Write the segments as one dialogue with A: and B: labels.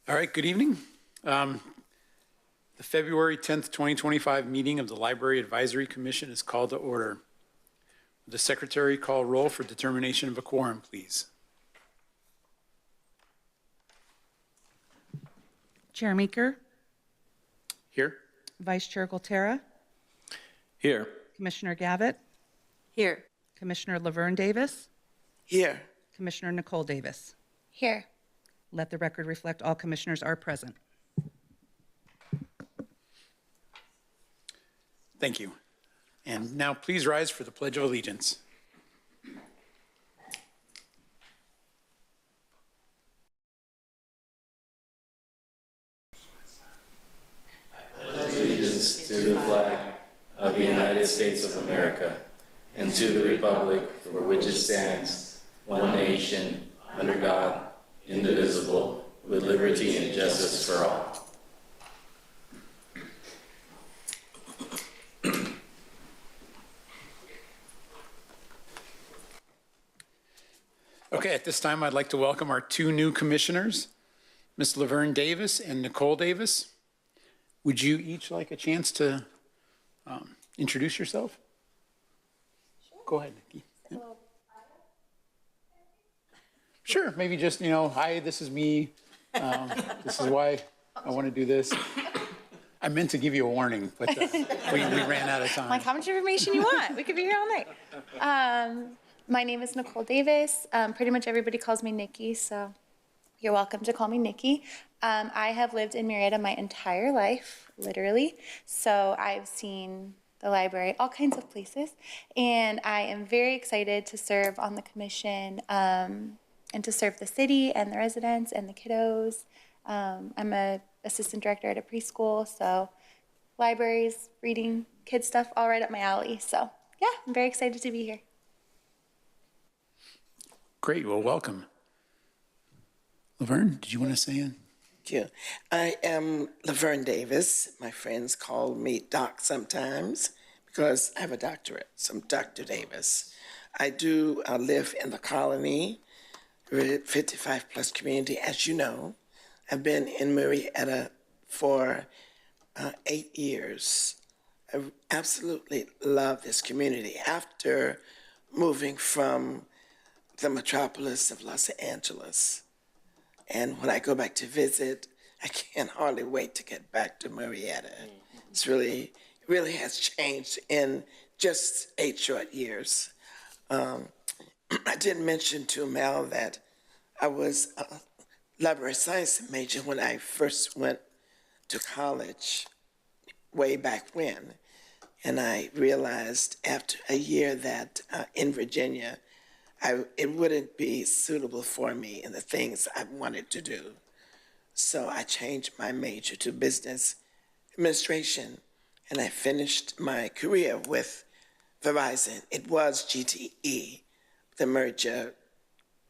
A: All right, good evening. The February 10th, 2025 meeting of the Library Advisory Commission is called to order. Would the secretary call roll for determination of a quorum, please?
B: Chair Meeker.
A: Here.
B: Vice Chair Gultera.
A: Here.
B: Commissioner Gavitt.
C: Here.
B: Commissioner Laverne Davis.
C: Here.
B: Commissioner Nicole Davis.
D: Here.
B: Let the record reflect all commissioners are present.
A: Thank you. And now please rise for the Pledge of Allegiance.
E: I pledge allegiance to the flag of the United States of America and to the republic for which it stands, one nation, under God, indivisible, with liberty and justice for all.
A: Okay, at this time, I'd like to welcome our two new commissioners, Ms. Laverne Davis and Nicole Davis. Would you each like a chance to introduce yourself? Sure. Go ahead, Nikki. Yeah. Sure, maybe just, hi, this is me. This is why I want to do this. I meant to give you a warning, but we ran out of time.
D: Like, how much information you want? We could be here all night. My name is Nicole Davis. Pretty much everybody calls me Nikki, so you're welcome to call me Nikki. I have lived in Murrieta my entire life, literally. So I've seen the library, all kinds of places. And I am very excited to serve on the commission and to serve the city and the residents and the kiddos. I'm an assistant director at a preschool, so libraries, reading, kid stuff, all right up my alley. So yeah, I'm very excited to be here.
A: Great, well, welcome. Laverne, did you want to say anything?
C: Thank you. I am Laverne Davis. My friends call me Doc sometimes because I have a doctorate, so I'm Dr. Davis. I do live in the colony, 55 plus community, as you know. I've been in Murrieta for 8 years. I absolutely love this community. After moving from the metropolis of Los Angeles, and when I go back to visit, I can't hardly wait to get back to Murrieta. It's really has changed in just 8 short years. I did mention to Mel that I was a library science major when I first went to college way back when. And I realized after a year that in Virginia, it wouldn't be suitable for me in the things I wanted to do. So I changed my major to business administration, and I finished my career with Verizon. It was GTE, the merger,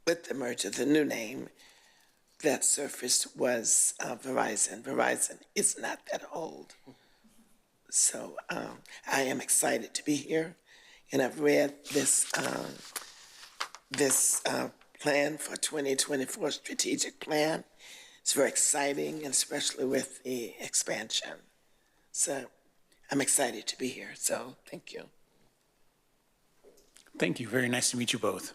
C: the new name that surfaced was Verizon. Verizon is not that old. So I am excited to be here, and I've read this plan for 2024 strategic plan. It's very exciting, and especially with the expansion. So I'm excited to be here, so thank you.
A: Thank you, very nice to meet you both.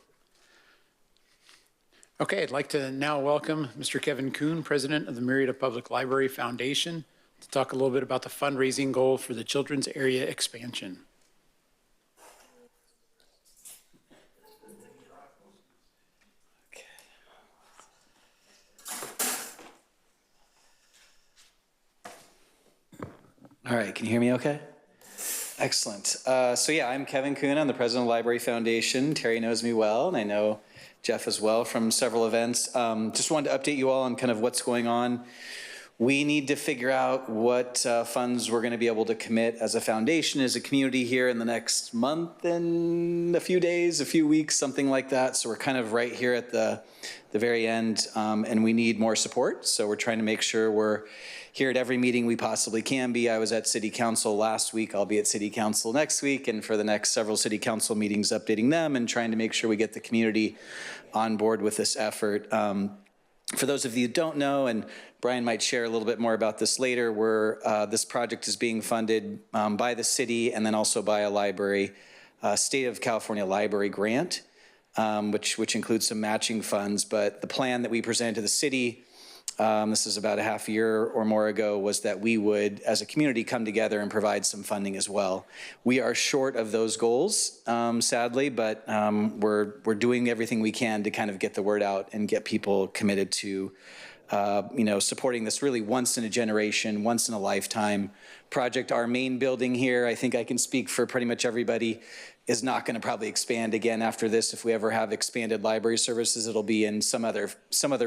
A: Okay, I'd like to now welcome Mr. Kevin Kuhn, President of the Murrieta Public Library Foundation, to talk a little bit about the fundraising goal for the children's area expansion.
F: All right, can you hear me okay? Excellent. So yeah, I'm Kevin Kuhn. I'm the president of the Library Foundation. Terry knows me well, and I know Jeff as well from several events. Just wanted to update you all on kind of what's going on. We need to figure out what funds we're going to be able to commit as a foundation, as a community here in the next month and a few days, a few weeks, something like that. So we're kind of right here at the very end, and we need more support. So we're trying to make sure we're here at every meeting we possibly can be. I was at City Council last week. I'll be at City Council next week, and for the next several City Council meetings, updating them and trying to make sure we get the community on board with this effort. For those of you who don't know, and Brian might share a little bit more about this later, this project is being funded by the city and then also by a library, State of California Library grant, which includes some matching funds. But the plan that we presented to the city, this is about a half year or more ago, was that we would, as a community, come together and provide some funding as well. We are short of those goals, sadly, but we're doing everything we can to kind of get the word out and get people committed to, supporting this really once in a generation, once in a lifetime project. Our main building here, I think I can speak for pretty much everybody, is not going to probably expand again after this. If we ever have expanded library services, it'll be in some other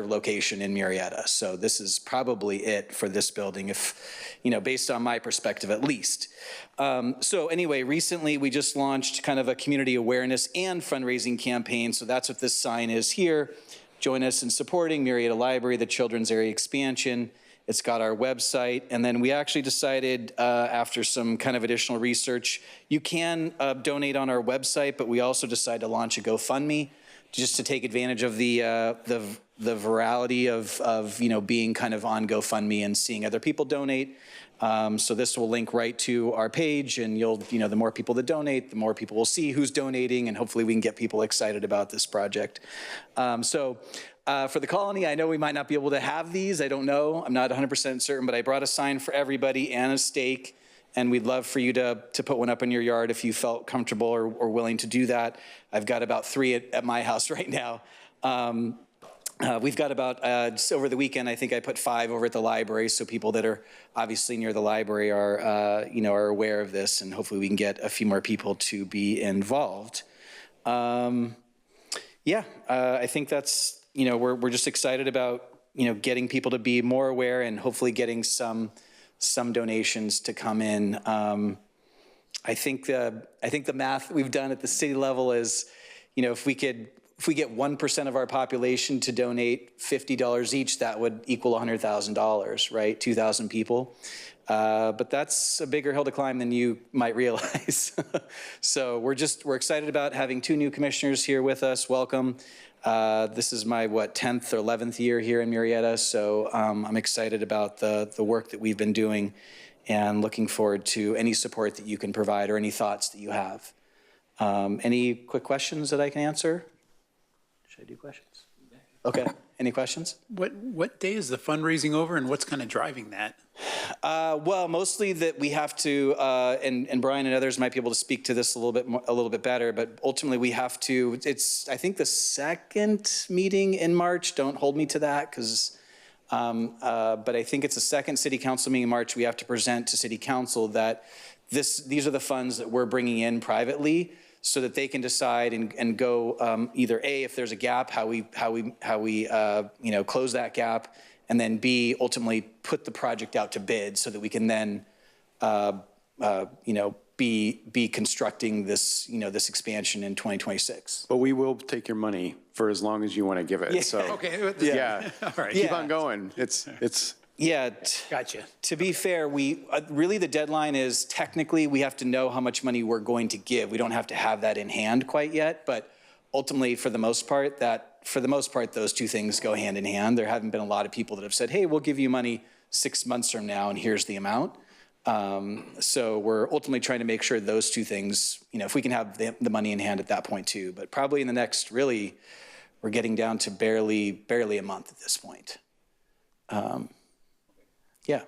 F: location in Murrieta. So this is probably it for this building, if, based on my perspective at least. So anyway, recently we just launched kind of a community awareness and fundraising campaign. So that's what this sign is here. Join us in supporting Murrieta Library, the children's area expansion. It's got our website, and then we actually decided after some kind of additional research, you can donate on our website, but we also decided to launch a GoFundMe just to take advantage of the virality of being kind of on GoFundMe and seeing other people donate. So this will link right to our page, and the more people that donate, the more people will see who's donating, and hopefully we can get people excited about this project. For the colony, I know we might not be able to have these. I don't know. I'm not 100% certain, but I brought a sign for everybody and a stake, and we'd love for you to put one up in your yard if you felt comfortable or willing to do that. I've got about 3 at my house right now. We've got about, just over the weekend, I think I put 5 over at the library, so people that are obviously near the library are aware of this, and hopefully we can get a few more people to be involved. I think that's, we're just excited about, getting people to be more aware and hopefully getting some donations to come in. I think the math we've done at the city level is, if we get 1% of our population to donate $50 each, that would equal $100,000, right? 2,000 people. But that's a bigger hill to climb than you might realize. So we're excited about having 2 new commissioners here with us. Welcome. This is my, 10th or 11th year here in Murrieta. So I'm excited about the work that we've been doing and looking forward to any support that you can provide or any thoughts that you have. Any quick questions that I can answer? Should I do questions? Okay. Any questions?
A: What day is the fundraising over, and what's kind of driving that?
F: Well, mostly that we have to, and Brian and others might be able to speak to this a little bit better, but ultimately we have to. It's, I think, the second meeting in March. Don't hold me to that, because, but I think it's the second city council meeting in March. We have to present to city council that these are the funds that we're bringing in privately, so that they can decide and go either A, if there's a gap, how we close that gap, and then B, ultimately put the project out to bid so that we can then be constructing this this expansion in 2026.
G: But we will take your money for as long as you want to give it.
F: Yeah.
G: So
A: Okay.
G: yeah,
A: All right.
G: keep on going. It's.
F: Yeah.
A: Gotcha.
F: To be fair, we really the deadline is technically we have to know how much money we're going to give. We don't have to have that in hand quite yet, but ultimately, for the most part, those 2 things go hand in hand. There haven't been a lot of people that have said, "Hey, we'll give you money 6 months from now, and here's the amount." So we're ultimately trying to make sure those 2 things, if we can have the money in hand at that point too. But probably in the next, we're getting down to barely a month at this point. Yeah.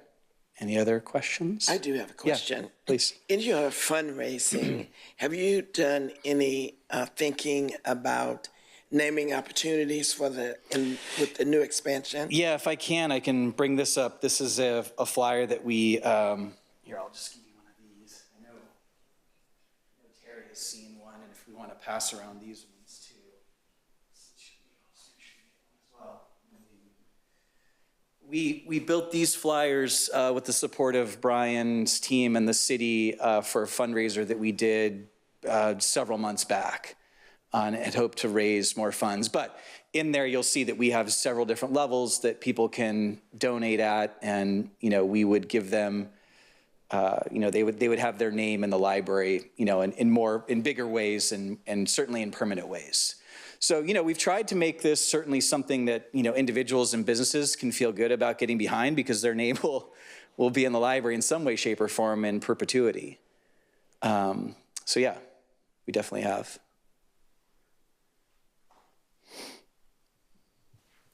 F: Any other questions?
C: I do have a question.
F: Yeah, please.
C: In your fundraising, have you done any thinking about naming opportunities with the new expansion?
F: Yeah, if I can bring this up. This is a flyer that we, here, I'll just give you one of these. I know Terry has seen one, and if we want to pass around these ones too. We built these flyers with the support of Brian's team and the city for a fundraiser that we did several months back and had hoped to raise more funds. But in there, you'll see that we have several different levels that people can donate at, and we would give them, they would have their name in the library, in bigger ways and certainly in permanent ways. So, we've tried to make this certainly something that, individuals and businesses can feel good about getting behind because their name will be in the library in some way, shape, or form in perpetuity. So yeah, we definitely have.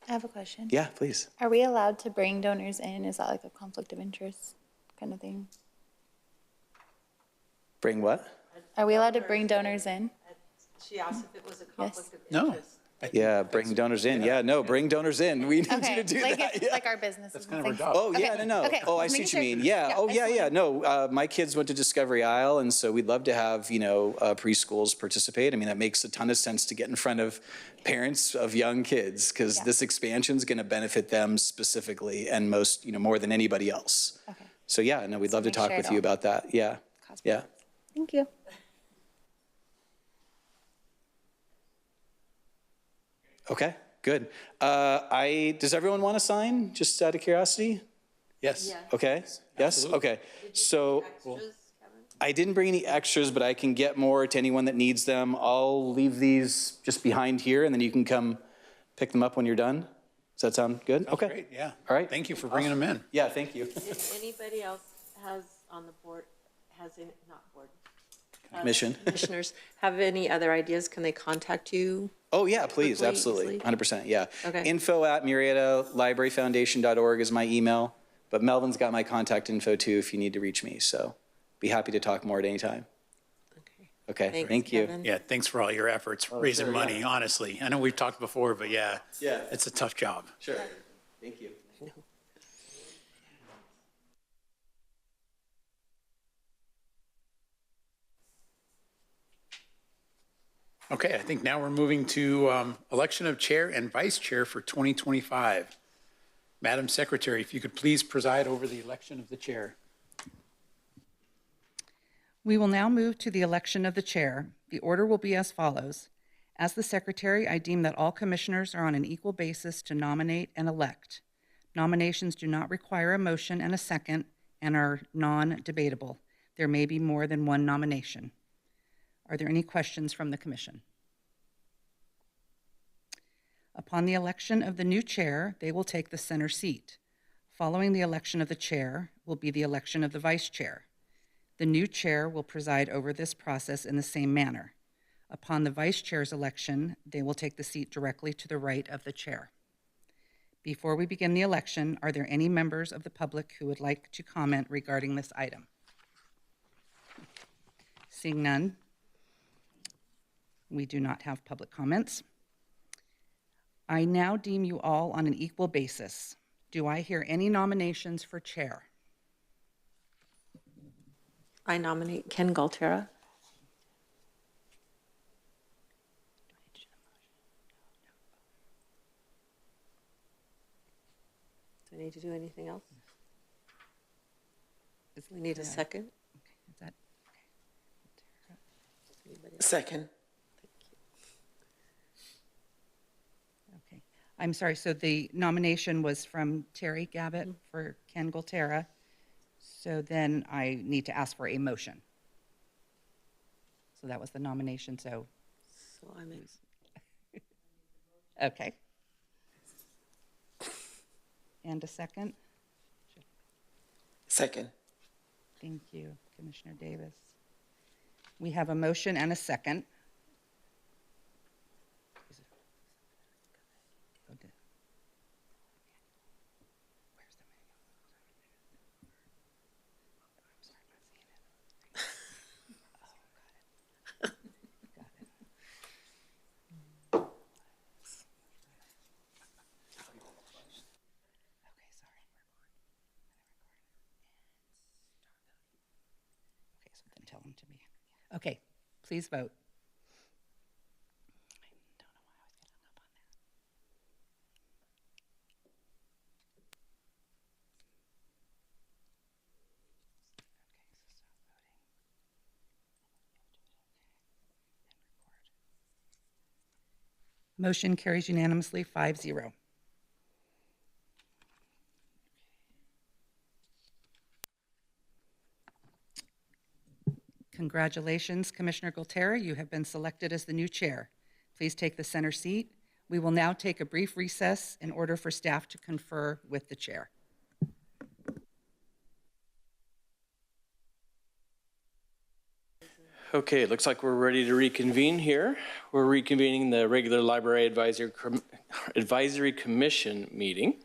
D: I have a question.
F: Yeah, please.
D: Are we allowed to bring donors in? Is that like a conflict of interest kind of thing?
F: Bring what?
D: Are we allowed to bring donors in?
H: She asked if it was a conflict of
A: No.
H: interest.
F: Yeah, bring donors in. Yeah, no, bring donors in. We need you
D: Okay,
F: to do
D: like
F: that.
D: it's
F: Yeah.
D: like our business.
A: That's
D: and
A: kind of our
D: things.
A: job.
F: Oh, yeah,
D: Okay,
F: no.
D: okay,
F: Oh, I
D: just
F: see
D: making
F: what you
D: sure.
F: mean. Yeah. Oh,
D: I
F: yeah,
D: just
F: yeah.
D: wanted-
F: No, my kids went to Discovery Isle, and so we'd love to have, preschools participate. I mean, that makes a ton of sense to get in front of parents of young kids because
D: Yeah.
F: this expansion is going to benefit them specifically and most, more than anybody else.
D: Okay.
F: So yeah, no, we'd love to
D: make
F: talk
D: sure
F: with
D: it
F: you
D: all
F: about that. Yeah.
D: costs
F: Yeah.
D: Thank you.
F: Okay, good. Does everyone want to sign, just out of curiosity?
A: Yes.
F: Okay, yes,
A: Absolutely.
F: okay. So
H: Extras, Kevin?
F: I didn't bring any extras, but I can get more to anyone that needs them. I'll leave these just behind here, and then you can come pick them up when you're done. Does that sound good? Okay.
A: Great, yeah.
F: All right.
A: Thank you for bringing them in.
F: Yeah, thank you.
H: If anybody else has on the board, not board,
F: Mission.
H: commissioners, have any other ideas, can they contact you?
F: Oh, yeah, please,
H: Quickly,
F: absolutely.
H: easily?
F: 100%, yeah.
H: Okay.
F: info@murrietalibraryfoundation.org is my email, but Melvin's got my contact info too if you need to reach me, so be happy to talk more at any time. Okay,
H: Thanks,
F: thank you.
H: Kevin.
A: Yeah, thanks for all your efforts raising
F: sure, yeah.
A: money, honestly. I know we've talked before, but yeah.
F: Yeah.
A: It's a tough job.
F: Sure, thank you.
A: Okay, I think now we're moving to election of chair and vice chair for 2025. Madam Secretary, if you could please preside over the election of the chair.
B: We will now move to the election of the chair. The order will be as follows. As the secretary, I deem that all commissioners are on an equal basis to nominate and elect. Nominations do not require a motion and a second and are non-debatable. There may be more than one nomination. Are there any questions from the commission? Upon the election of the new chair, they will take the center seat. Following the election of the chair will be the election of the vice chair. The new chair will preside over this process in the same manner. Upon the vice chair's election, they will take the seat directly to the right of the chair. Before we begin the election, are there any members of the public who would like to comment regarding this item? Seeing none, we do not have public comments. I now deem you all on an equal basis. Do I hear any nominations for chair?
H: I nominate Ken Galtera. Do I need to do anything else? We need a second?
B: Is that
C: Second.
B: okay? I'm sorry, so the nomination was from Terry Gavitt for Ken Galtera. So then I need to ask for a motion. So that was the nomination, so,
H: So I'm in.
B: okay. And a second?
C: Second.
B: Thank you, Commissioner Davis. We have a motion and a second. Okay, sorry. Okay, so then tell them to me. Okay, please vote. I don't know why I was getting hung up on that. Okay, so stop voting. And record. Motion carries unanimously, 5-0. Congratulations, Commissioner Galtera. You have been selected as the new chair. please take the center seat. We will now take a brief recess in order for staff to confer with the chair.
E: Okay, it looks like we're ready to reconvene here. We're reconvening the regular Library Advisory Commission meeting.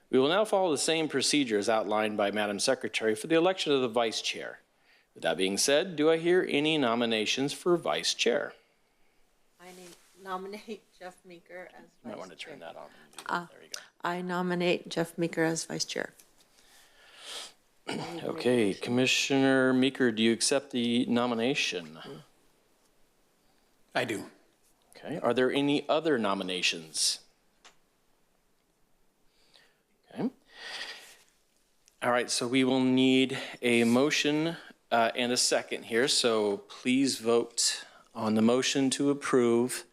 E: We will now follow the same procedure as outlined by Madam Secretary for the election of the Vice Chair. With that being said, do I hear any nominations for Vice Chair?
H: I nominate Jeff Meeker as
E: You might
H: vice
E: want to
H: chair.
E: turn that on. There you go.
H: I nominate Jeff Meeker as vice chair.
E: Okay, Commissioner Meeker, do you accept the nomination?
A: I do.
E: Okay, are there any other nominations? Okay. All right, so we will need a motion and a second here, so please vote on the motion to approve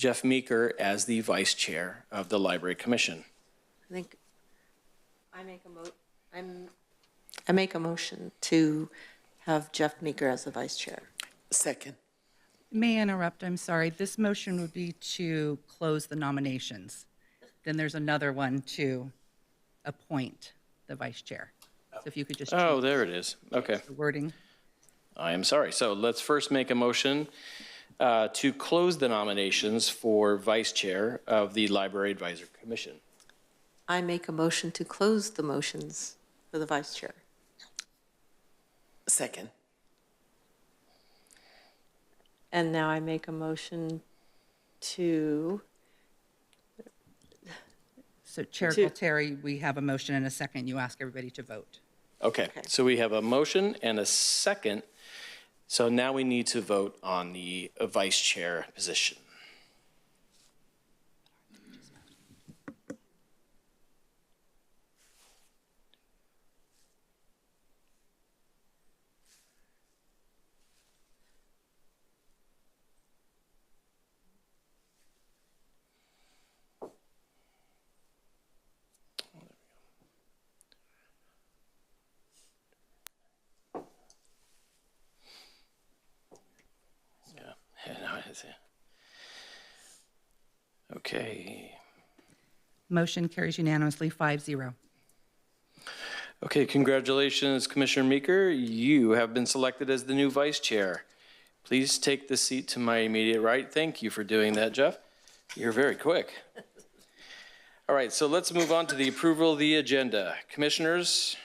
E: Jeff Meeker as the vice chair of the Library Commission.
H: I think I make a motion to have Jeff Meeker as the vice chair.
C: Second.
B: May I interrupt? I'm sorry. This motion would be to close the nominations. Then there's another one to appoint the vice chair. So if you could just
E: Oh,
B: change
E: there it is. Okay,
B: the wording.
E: I am sorry. So let's first make a motion to close the nominations for vice chair of the Library Advisory Commission.
H: I make a motion to close the motions for the vice chair.
C: Second.
H: And now I make a motion to,
B: So Chair
H: To-
B: Gualtieri, we have a motion and a second. You ask everybody to vote.
E: Okay,
H: Okay.
E: so we have a motion and a second. So now we need to vote on the vice chair position. Okay.
B: Motion carries unanimously, 5-0.
E: Okay, congratulations, Commissioner Meeker. You have been selected as the new vice chair. Please take the seat to my immediate right. Thank you for doing that, Jeff. You're very quick. All right, so let's move on to the approval of the agenda. Commissioners,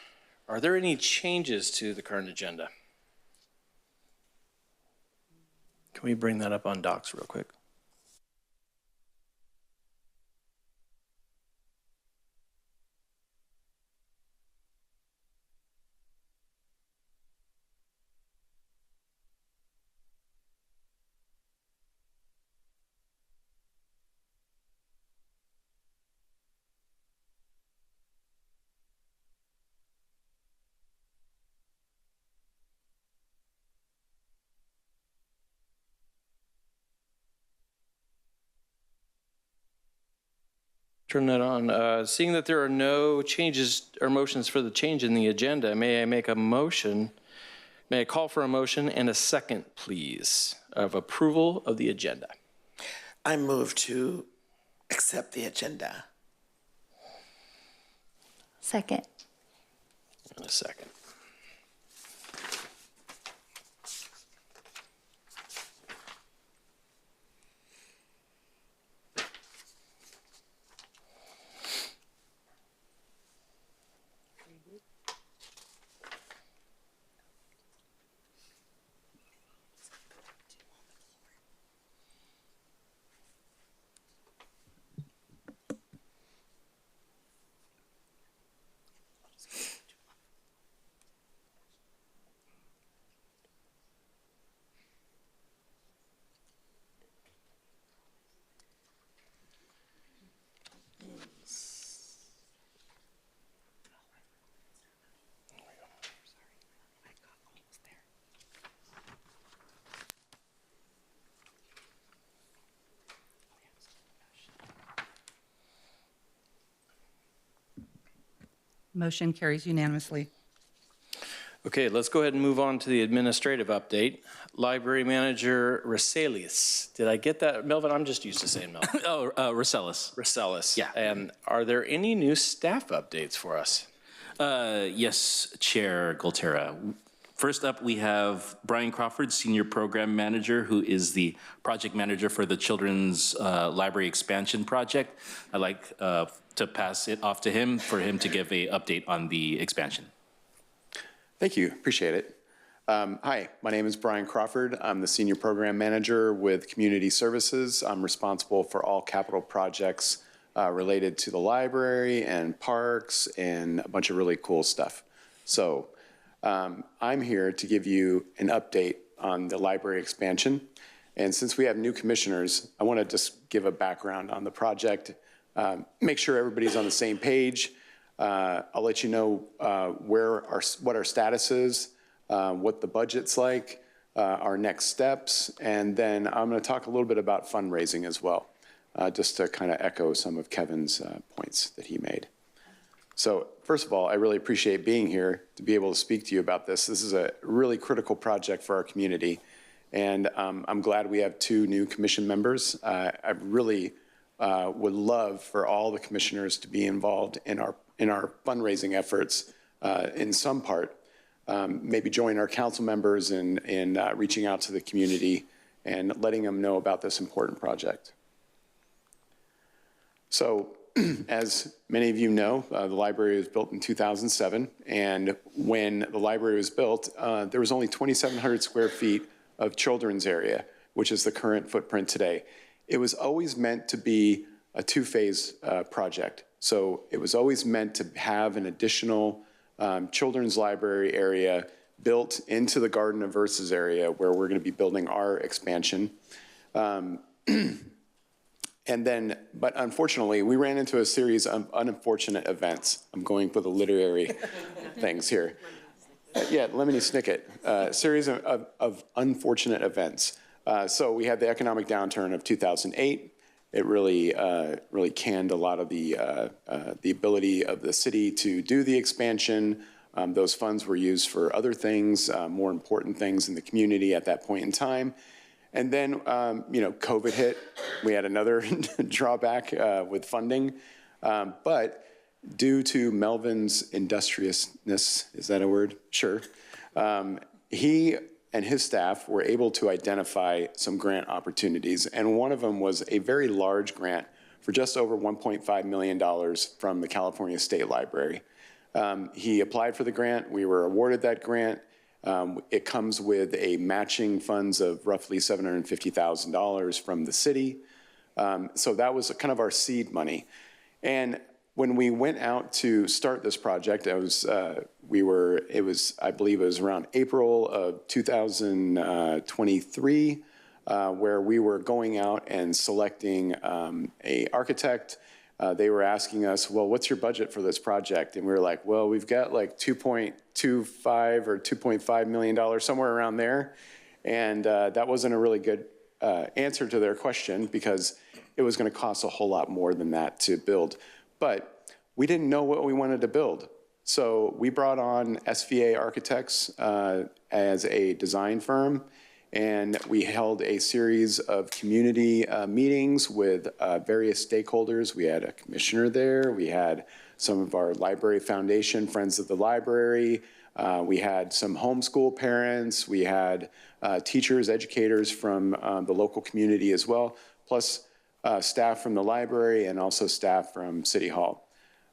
E: are there any changes to the current agenda? Can we bring that up on docs real quick? Turn that on. Seeing that there are no changes or motions for the change in the agenda, may I make a motion? May I call for a motion and a second, please, of approval of the agenda?
C: I move to accept the agenda.
D: Second.
E: In a second.
B: Motion carries unanimously.
E: Okay, let's go ahead and move on to the administrative update. Library Manager Raselius. Did I get that, Melvin? I'm just used to saying Melvin.
I: Rosellis.
E: Raselius.
I: Yeah.
E: And are there any new staff updates for us?
I: Yes, Chair Golterra. First up, we have Brian Crawford, Senior Program Manager, who is the project manager for the Children's Library Expansion Project. I'd like to pass it off to him for him to give an update on the expansion.
G: Thank you, appreciate it. Hi, my name is Brian Crawford. I'm the Senior Program Manager with Community Services. I'm responsible for all capital projects related to the library and parks and a bunch of really cool stuff. So I'm here to give you an update on the library expansion. And since we have new commissioners, I want to just give a background on the project, make sure everybody's on the same page. I'll let you know what our status is, what the budget's like, our next steps, and then I'm going to talk a little bit about fundraising as well, just to kind of echo some of Kevin's points that he made. So first of all, I really appreciate being here to be able to speak to you about this. This is a really critical project for our community, and I'm glad we have 2 new commission members. I really would love for all the commissioners to be involved in our fundraising efforts in some part, maybe join our council members in reaching out to the community and letting them know about this important project. So as many of you know, the library was built in 2007, and when the library was built, there was only 2,700 square feet of children's area, which is the current footprint today. It was always meant to be a 2-phase project. So it was always meant to have an additional children's library area built into the Garden of Verses area where we're going to be building our expansion. But unfortunately, we ran into a series of unfortunate events. I'm going for the literary things here. Yeah, Lemony Snicket, series of unfortunate events. So we had the economic downturn of 2008. It really canned a lot of the ability of the city to do the expansion. Those funds were used for other things, more important things in the community at that point in time. And then, COVID hit. We had another drawback with funding. But due to Melvin's industriousness, is that a word? Sure. He and his staff were able to identify some grant opportunities. And one of them was a very large grant for just over $1.5 million from the California State Library. He applied for the grant. We were awarded that grant. It comes with a matching funds of roughly $750,000 from the city. So that was kind of our seed money. And when we went out to start this project, I believe it was around April of 2023, where we were going out and selecting a architect. They were asking us, well, what's your budget for this project? And we were like, well, we've got like $2.25 or $2.5 million, somewhere around there. And that wasn't a really good answer to their question because it was going to cost a whole lot more than that to build. But we didn't know what we wanted to build. So we brought on SVA Architects as a design firm, and we held a series of community meetings with various stakeholders. We had a commissioner there. We had some of our Library Foundation, Friends of the Library. We had some homeschool parents. We had teachers, educators from the local community as well, plus staff from the library and also staff from City Hall.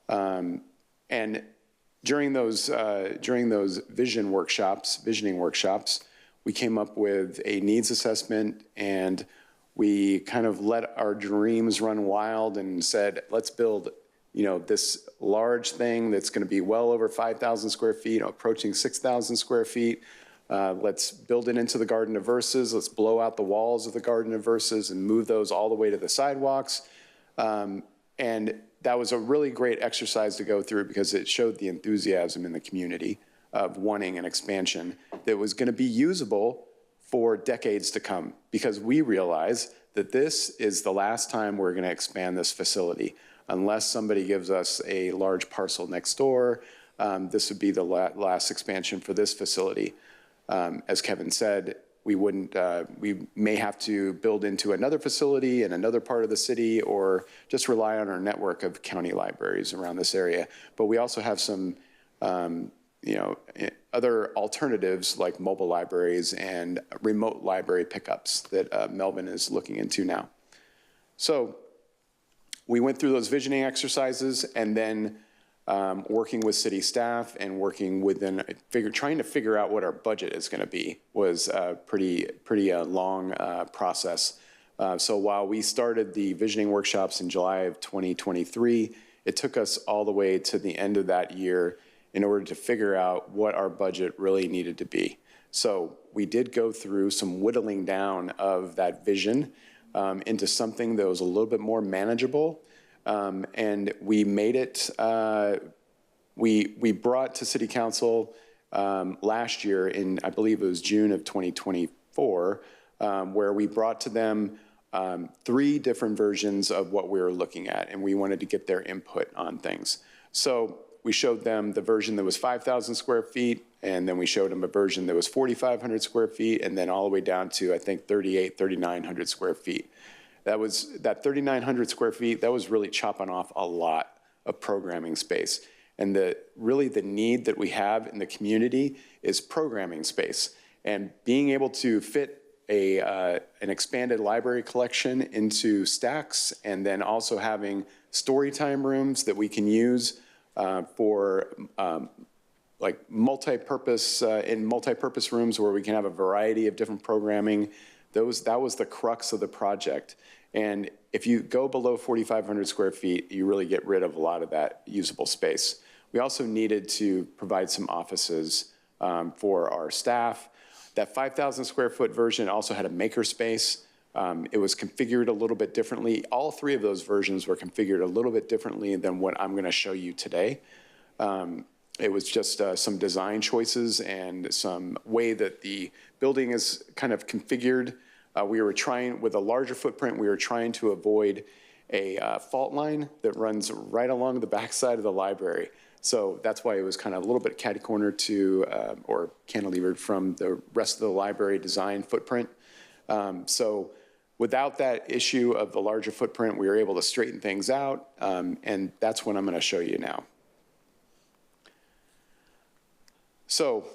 G: And during those visioning workshops, we came up with a needs assessment, and we kind of let our dreams run wild and said, let's build, this large thing that's going to be well over 5,000 square feet, approaching 6,000 square feet. Let's build it into the Garden of Verses. Let's blow out the walls of the Garden of Verses and move those all the way to the sidewalks. And that was a really great exercise to go through because it showed the enthusiasm in the community of wanting an expansion that was going to be usable for decades to come, because we realize that this is the last time we're going to expand this facility unless somebody gives us a large parcel next door, this would be the last expansion for this facility. As Kevin said, we may have to build into another facility in another part of the city or just rely on our network of county libraries around this area. But we also have some, other alternatives like mobile libraries and remote library pickups that Melvin is looking into now. So we went through those visioning exercises, and then working with city staff and working within, trying to figure out what our budget is going to be was a pretty long process. So while we started the visioning workshops in July of 2023, it took us all the way to the end of that year in order to figure out what our budget really needed to be. So we did go through some whittling down of that vision into something that was a little bit more manageable. And we made it, we brought to City Council last year in, I believe it was June of 2024, where we brought to them 3 different versions of what we were looking at, and we wanted to get their input on things. So we showed them the version that was 5,000 square feet, and then we showed them a version that was 4,500 square feet, and then all the way down to, I think, 3,900 square feet. That 3,900 square feet, that was really chopping off a lot of programming space. And really the need that we have in the community is programming space. And being able to fit an expanded library collection into stacks, and then also having story time rooms that we can use for like multi-purpose rooms where we can have a variety of different programming. That was the crux of the project. And if you go below 4,500 square feet, you really get rid of a lot of that usable space. We also needed to provide some offices for our staff. That 5,000 square foot version also had a maker space. It was configured a little bit differently. All 3 of those versions were configured a little bit differently than what I'm going to show you today. It was just some design choices and some way that the building is kind of configured. We were trying, with a larger footprint, we were trying to avoid a fault line that runs right along the backside of the library. So that's why it was kind of a little bit catty-cornered to, or cantilevered from the rest of the library design footprint. So without that issue of the larger footprint, we were able to straighten things out, and that's what I'm going to show you now. So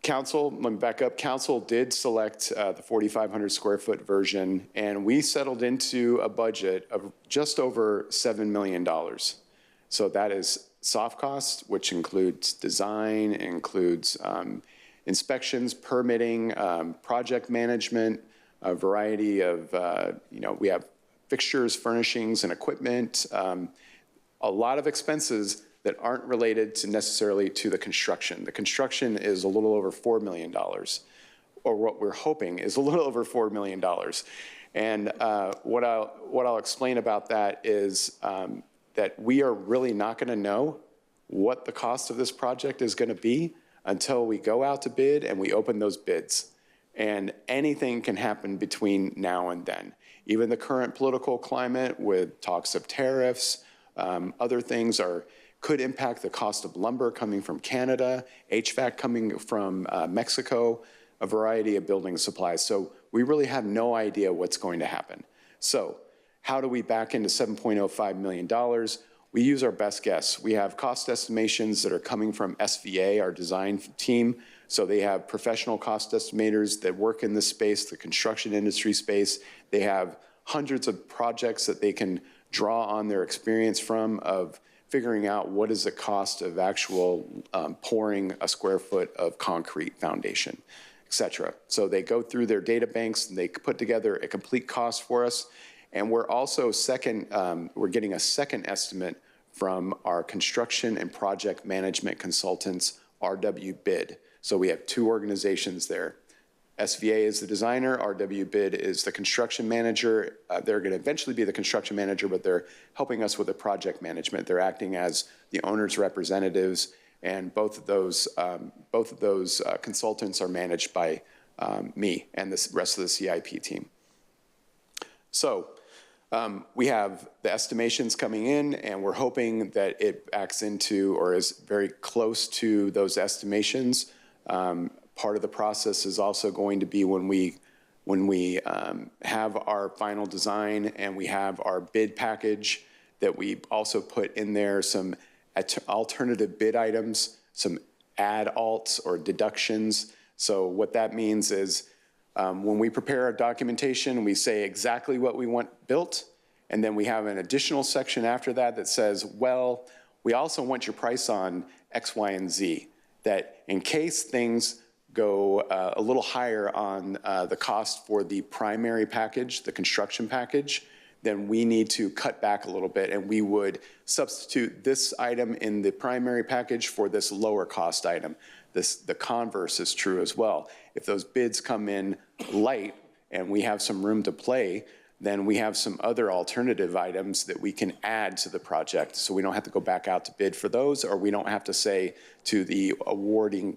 G: council, let me back up, council did select the 4,500 square foot version, and we settled into a budget of just over $7 million. So that is soft costs, which includes design, includes inspections, permitting, project management, a variety of, we have fixtures, furnishings, and equipment, a lot of expenses that aren't related necessarily to the construction. The construction is a little over $4 million, or what we're hoping is a little over $4 million. And what I'll explain about that is that we are really not going to know what the cost of this project is going to be until we go out to bid and we open those bids. And anything can happen between now and then. Even the current political climate with talks of tariffs, other things could impact the cost of lumber coming from Canada, HVAC coming from Mexico, a variety of building supplies. So we really have no idea what's going to happen. So how do we back into $7.05 million? We use our best guess. We have cost estimations that are coming from SVA, our design team. So they have professional cost estimators that work in this space, the construction industry space. They have hundreds of projects that they can draw on their experience from of figuring out what is the cost of actual pouring a square foot of concrete foundation, et cetera. So they go through their data banks and they put together a complete cost for us. And we're also we're getting a second estimate from our construction and project management consultants, RW Bid. So we have 2 organizations there. SVA is the designer, RW Bid is the construction manager. They're going to eventually be the construction manager, but they're helping us with the project management. They're acting as the owner's representatives, and both of those consultants are managed by me and the rest of the CIP team. So We have the estimations coming in, and we're hoping that it backs into or is very close to those estimations. Part of the process is also going to be when we have our final design and we have our bid package, that we also put in there some alternative bid items, some add alts or deductions. So what that means is when we prepare our documentation, we say exactly what we want built, and then we have an additional section after that that says, well, we also want your price on X, Y, and Z, that in case things go a little higher on the cost for the primary package, the construction package, then we need to cut back a little bit, and we would substitute this item in the primary package for this lower cost item. The converse is true as well. If those bids come in light and we have some room to play, then we have some other alternative items that we can add to the project. So we don't have to go back out to bid for those, or we don't have to say to the awarding,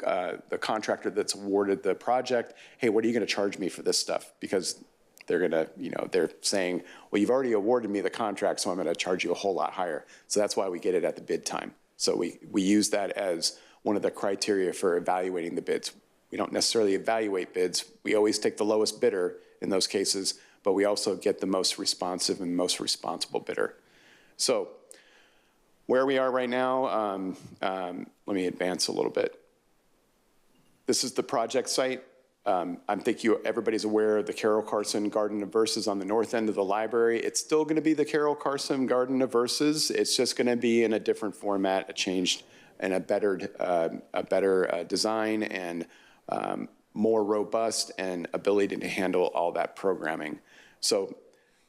G: the contractor that's awarded the project, hey, what are you gonna charge me for this stuff? Because they're gonna, they're saying, well, you've already awarded me the contract, so I'm gonna charge you a whole lot higher. So that's why we get it at the bid time. So we use that as one of the criteria for evaluating the bids. We don't necessarily evaluate bids. We always take the lowest bidder in those cases, but we also get the most responsive and most responsible bidder. So where we are right now, let me advance a little bit. This is the project site. I think everybody's aware of the Carol Carson Garden of Verses on the north end of the library. It's still gonna be the Carol Carson Garden of Verses. It's just gonna be in a different format, a changed and a better design and more robust and ability to handle all that programming. So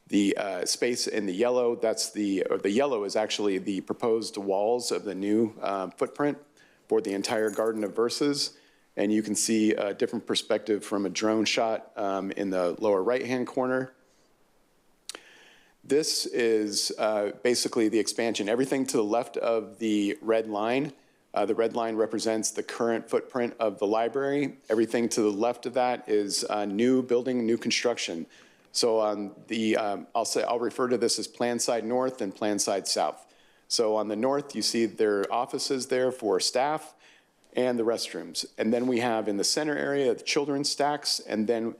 G: the space in the yellow, the yellow is actually the proposed walls of the new footprint for the entire Garden of Verses. And you can see a different perspective from a drone shot in the lower right-hand corner. This is basically the expansion. Everything to the left of the red line represents the current footprint of the library. Everything to the left of that is new building, new construction. So on the, I'll refer to this as Plan Side North and Plan Side South. So on the north, you see there are offices there for staff and the restrooms. And then we have in the center area, the children's stacks, and then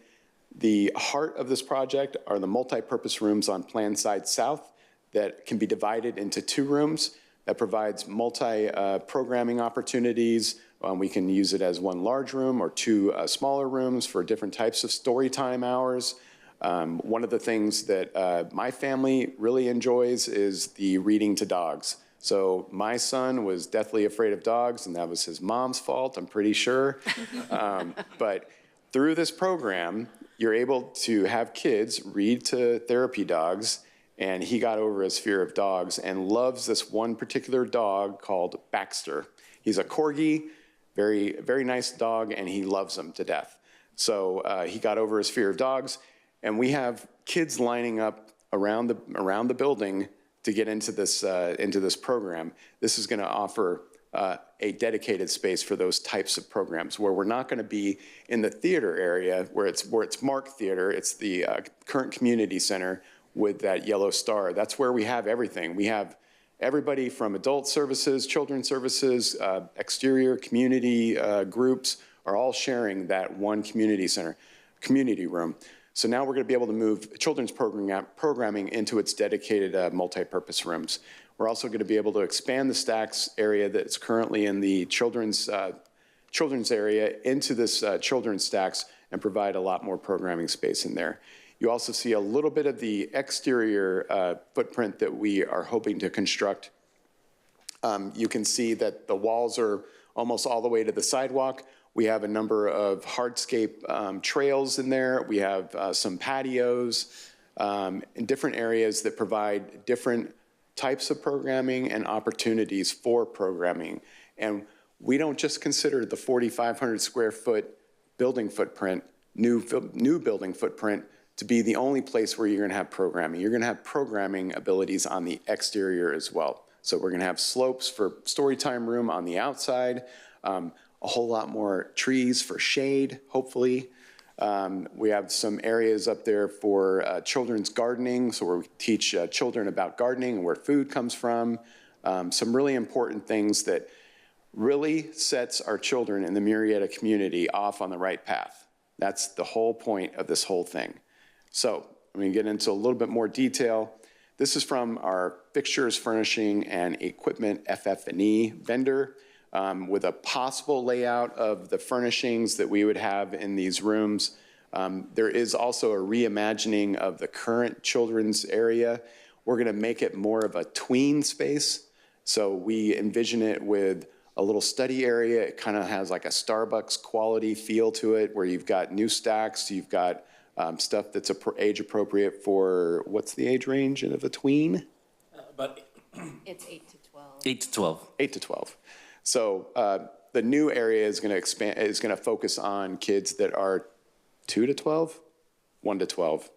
G: the heart of this project are the multi-purpose rooms on Plan Side South that can be divided into 2 rooms that provides multi-programming opportunities. We can use it as 1 large room or 2 smaller rooms for different types of story time hours. One of the things that my family really enjoys is the reading to dogs. So my son was deathly afraid of dogs, and that was his mom's fault, I'm pretty sure. But through this program, you're able to have kids read to therapy dogs, and he got over his fear of dogs and loves this one particular dog called Baxter. He's a corgi, very, very nice dog, and he loves them to death. So he got over his fear of dogs, and we have kids lining up around the building to get into this program. This is gonna offer a dedicated space for those types of programs where we're not gonna be in the theater area where it's Mark Theater, it's the current community center with that yellow star. That's where we have everything. We have everybody from adult services, children's services, exterior community groups are all sharing that one community room. So now we're going to be able to move children's programming into its dedicated multi-purpose rooms. We're also going to be able to expand the stacks area that's currently in the children's area into this children's stacks and provide a lot more programming space in there. You also see a little bit of the exterior footprint that we are hoping to construct. You can see that the walls are almost all the way to the sidewalk. We have a number of hardscape trails in there. We have some patios in different areas that provide different types of programming and opportunities for programming. And we don't just consider the 4,500 square foot building footprint, new building footprint, to be the only place where you're gonna have programming. You're gonna have programming abilities on the exterior as well. So we're gonna have slopes for storytime room on the outside, a whole lot more trees for shade, hopefully. We have some areas up there for children's gardening, so where we teach children about gardening and where food comes from. Some really important things that really sets our children in the Murrieta community off on the right path. That's the whole point of this whole thing. So I'm going to get into a little bit more detail. This is from our fixtures, furnishing, and equipment FF&E vendor with a possible layout of the furnishings that we would have in these rooms. There is also a reimagining of the current children's area. We're going to make it more of a tween space. So we envision it with a little study area. It kind of has like a Starbucks quality feel to it, where you've got new stacks, you've got stuff that's age appropriate for, what's the age range of a tween?
I: But
H: It's 8 to 12.
I: 8 to 12.
G: 8 to 12. So the new area is going to expand, is going to focus on kids that are 2 to 12, 1 to 12.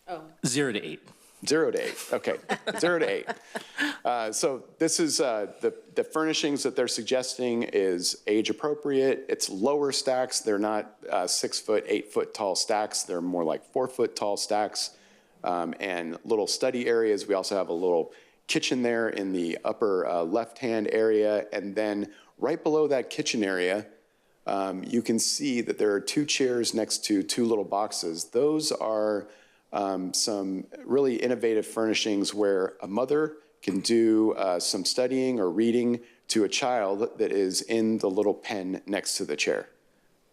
H: Oh,
I: 0 to 8.
G: 0 to 8, okay, 0 to 8. So this is, the furnishings that they're suggesting is age appropriate. It's lower stacks. They're not 6 foot, 8 foot tall stacks. They're more like 4 foot tall stacks. And little study areas. We also have a little kitchen there in the upper left-hand area. And then right below that kitchen area, you can see that there are 2 chairs next to 2 little boxes. Those are some really innovative furnishings where a mother can do some studying or reading to a child that is in the little pen next to the chair.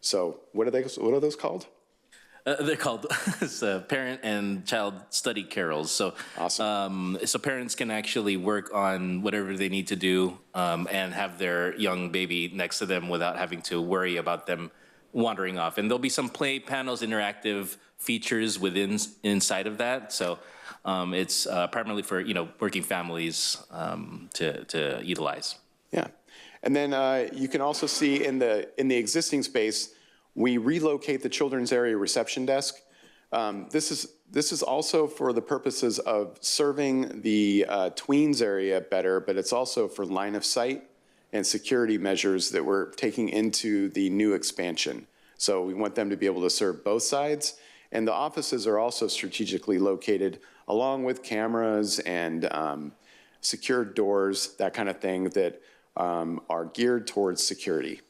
G: So what are those called?
I: They're called parent and child study carrels. So,
G: Awesome.
I: So parents can actually work on whatever they need to do and have their young baby next to them without having to worry about them wandering off. And there'll be some play panels, interactive features inside of that. So it's primarily for working families to utilize.
G: Yeah, and then you can also see in the existing space, we relocate the children's area reception desk. This is also for the purposes of serving the tweens area better, but it's also for line of sight and security measures that we're taking into the new expansion. So we want them to be able to serve both sides. And the offices are also strategically located along with cameras and secured doors, that kind of thing, that are geared towards security.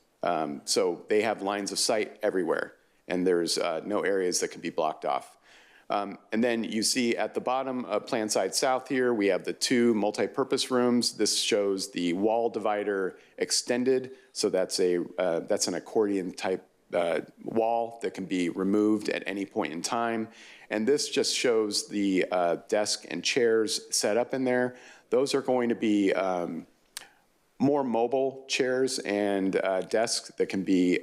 G: So they have lines of sight everywhere, and there's no areas that can be blocked off. And then you see at the bottom of Plan Side South here, we have the 2 multi-purpose rooms. This shows the wall divider extended. So that's an accordion type wall that can be removed at any point in time. And this just shows the desk and chairs set up in there. Those are going to be more mobile chairs and desks that can be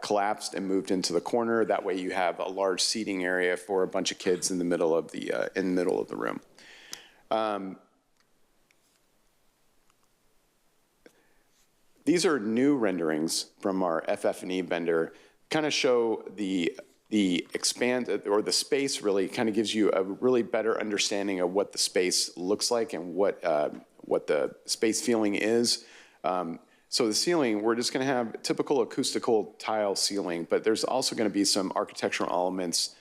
G: collapsed and moved into the corner. That way you have a large seating area for a bunch of kids in the middle of the room. These are new renderings from our FF&E vendor, kind of show the expand, or the space really kind of gives you a really better understanding of what the space looks like and what the space feeling is. So the ceiling, we're just going to have typical acoustical tile ceiling, but there's also going to be some architectural elements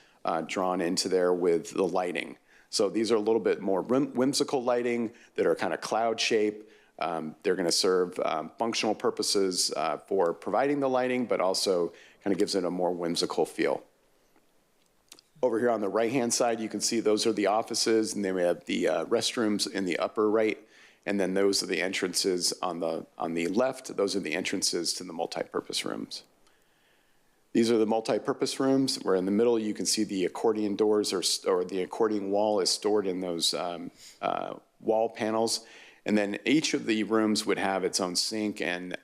G: drawn into there with the lighting. So these are a little bit more whimsical lighting that are kind of cloud shape. They're going to serve functional purposes for providing the lighting, but also kind of gives it a more whimsical feel. Over here on the right-hand side, you can see those are the offices, and then we have the restrooms in the upper right, and then those are the entrances on the left. Those are the entrances to the multi-purpose rooms. These are the multi-purpose rooms, where in the middle you can see the accordion doors or the accordion wall is stored in those wall panels. And then each of the rooms would have its own sink and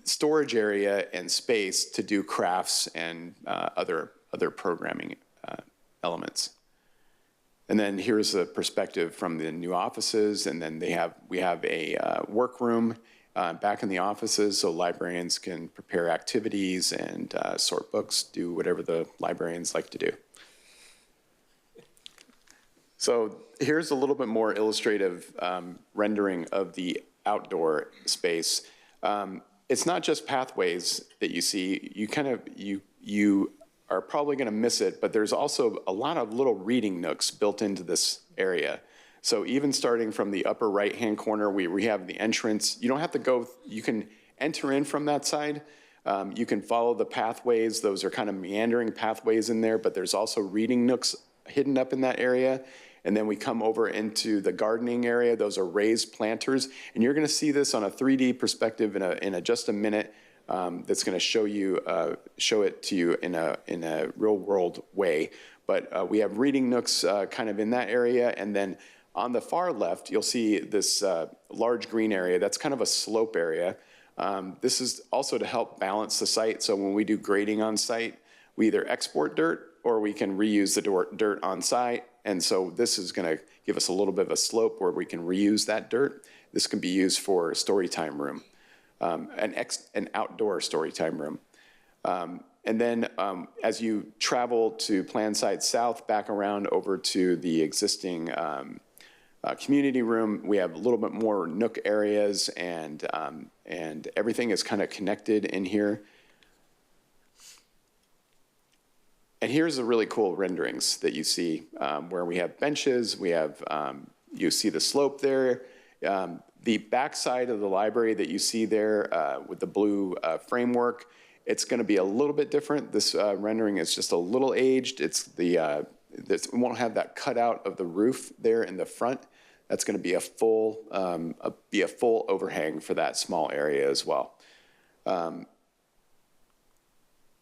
G: storage area and space to do crafts and other programming elements. And then here's a perspective from the new offices, and then we have a workroom back in the offices so librarians can prepare activities and sort books, do whatever the librarians like to do. So here's a little bit more illustrative rendering of the outdoor space. It's not just pathways that you see. you are probably going to miss it, but there's also a lot of little reading nooks built into this area. So even starting from the upper right-hand corner, we have the entrance. You don't have to go, you can enter in from that side. You can follow the pathways. Those are kind of meandering pathways in there, but there's also reading nooks hidden up in that area. And then we come over into the gardening area. Those are raised planters. And you're going to see this on a 3D perspective in just a minute. That's going to show it to you in a real world way. But we have reading nooks kind of in that area. And then on the far left, you'll see this large green area. That's kind of a slope area. This is also to help balance the site. So when we do grading on site, we either export dirt or we can reuse the dirt on site. And so this is going to give us a little bit of a slope where we can reuse that dirt. This can be used for a story time room, an outdoor story time room. And then as you travel to Plan Site South, back around over to the existing community room, we have a little bit more nook areas, and everything is kind of connected in here. And here's the really cool renderings that you see where we have benches, we have, you see the slope there. The backside of the library that you see there with the blue framework, it's going to be a little bit different. This rendering is just a little aged. We won't have that cutout of the roof there in the front. That's going to be a full overhang for that small area as well.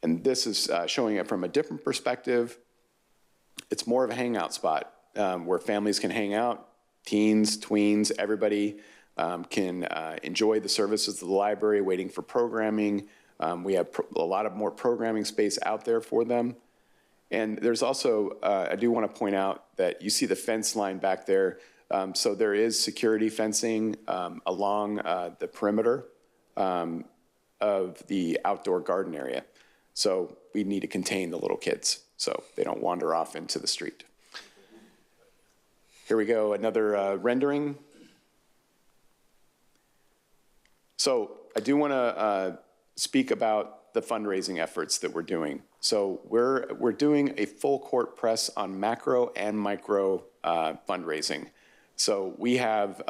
G: And this is showing it from a different perspective. It's more of a hangout spot where families can hang out, teens, tweens, everybody can enjoy the services of the library, waiting for programming. We have a lot of more programming space out there for them. And there's also, I do want to point out that you see the fence line back there. So there is security fencing along the perimeter of the outdoor garden area. So we need to contain the little kids so they don't wander off into the street. Here we go, another rendering. So I do want to speak about the fundraising efforts that we're doing. So we're doing a full court press on macro and micro fundraising. So we have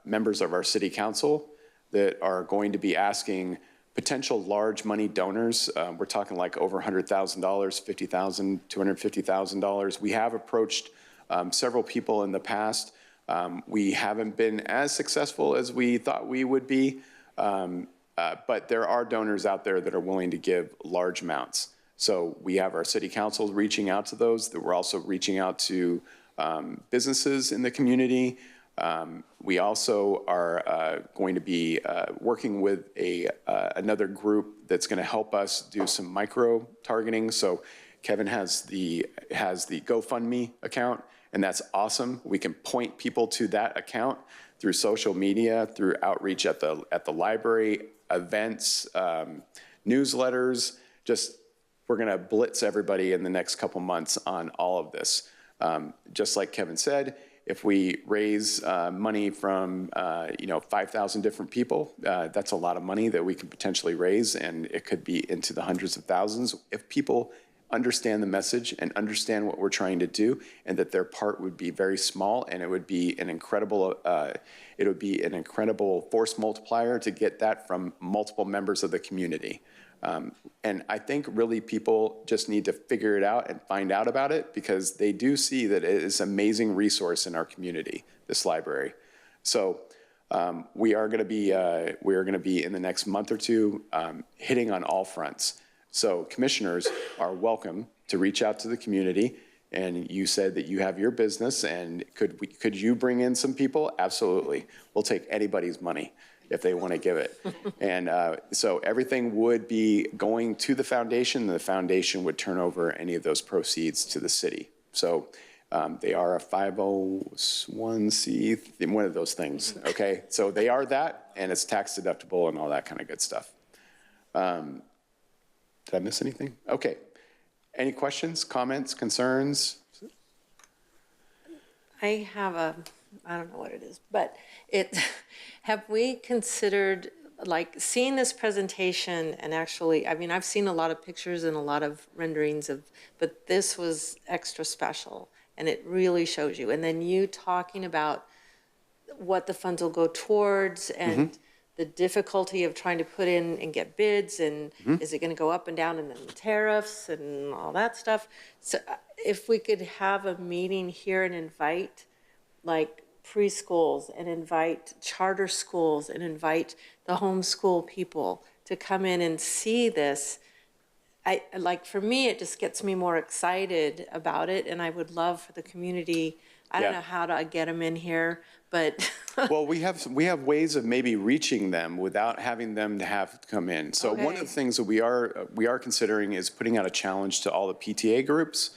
G: members of our city council that are going to be asking potential large money donors. We're talking like over $100,000, $50,000, $250,000. We have approached several people in the past. We haven't been as successful as we thought we would be, but there are donors out there that are willing to give large amounts. So we have our city council reaching out to those, that we're also reaching out to businesses in the community. We also are going to be working with another group that's going to help us do some micro targeting. So Kevin has the GoFundMe account, and that's awesome. We can point people to that account through social media, through outreach at the library, events, newsletters. We're going to blitz everybody in the next couple months on all of this. Just like Kevin said, if we raise money from 5,000 different people, that's a lot of money that we can potentially raise, and it could be into the hundreds of thousands if people understand the message and understand what we're trying to do, and that their part would be very small, and it would be an incredible force multiplier to get that from multiple members of the community. And I think really people just need to figure it out and find out about it, because they do see that it is an amazing resource in our community, this library. So we are going to be in the next month or two hitting on all fronts. So commissioners are welcome to reach out to the community. And you said that you have your business, and could you bring in some people? Absolutely. We'll take anybody's money if they want to give it. And so everything would be going to the foundation, and the foundation would turn over any of those proceeds to the city. So they are a 501c, one of those things, okay? So they are that, and it's tax deductible and all that kind of good stuff. Did I miss anything? Okay. Any questions, comments, concerns?
H: I don't know what it is, but have we considered like seeing this presentation and actually, I mean, I've seen a lot of pictures and a lot of renderings of, but this was extra special and it really shows you. And then you talking about what the funds will go towards and the difficulty of trying to put in and get bids and is it going to go up and down and then the tariffs and all that stuff. So if we could have a meeting here and invite like preschools and invite charter schools and invite the homeschool people to come in and see this, I like, for me, it just gets me more excited about it. And I would love for the community, I don't know how to get them in here, but.
G: Well, we have ways of maybe reaching them without having them to have to come in. So one of the things that we are considering is putting out a challenge to all the PTA groups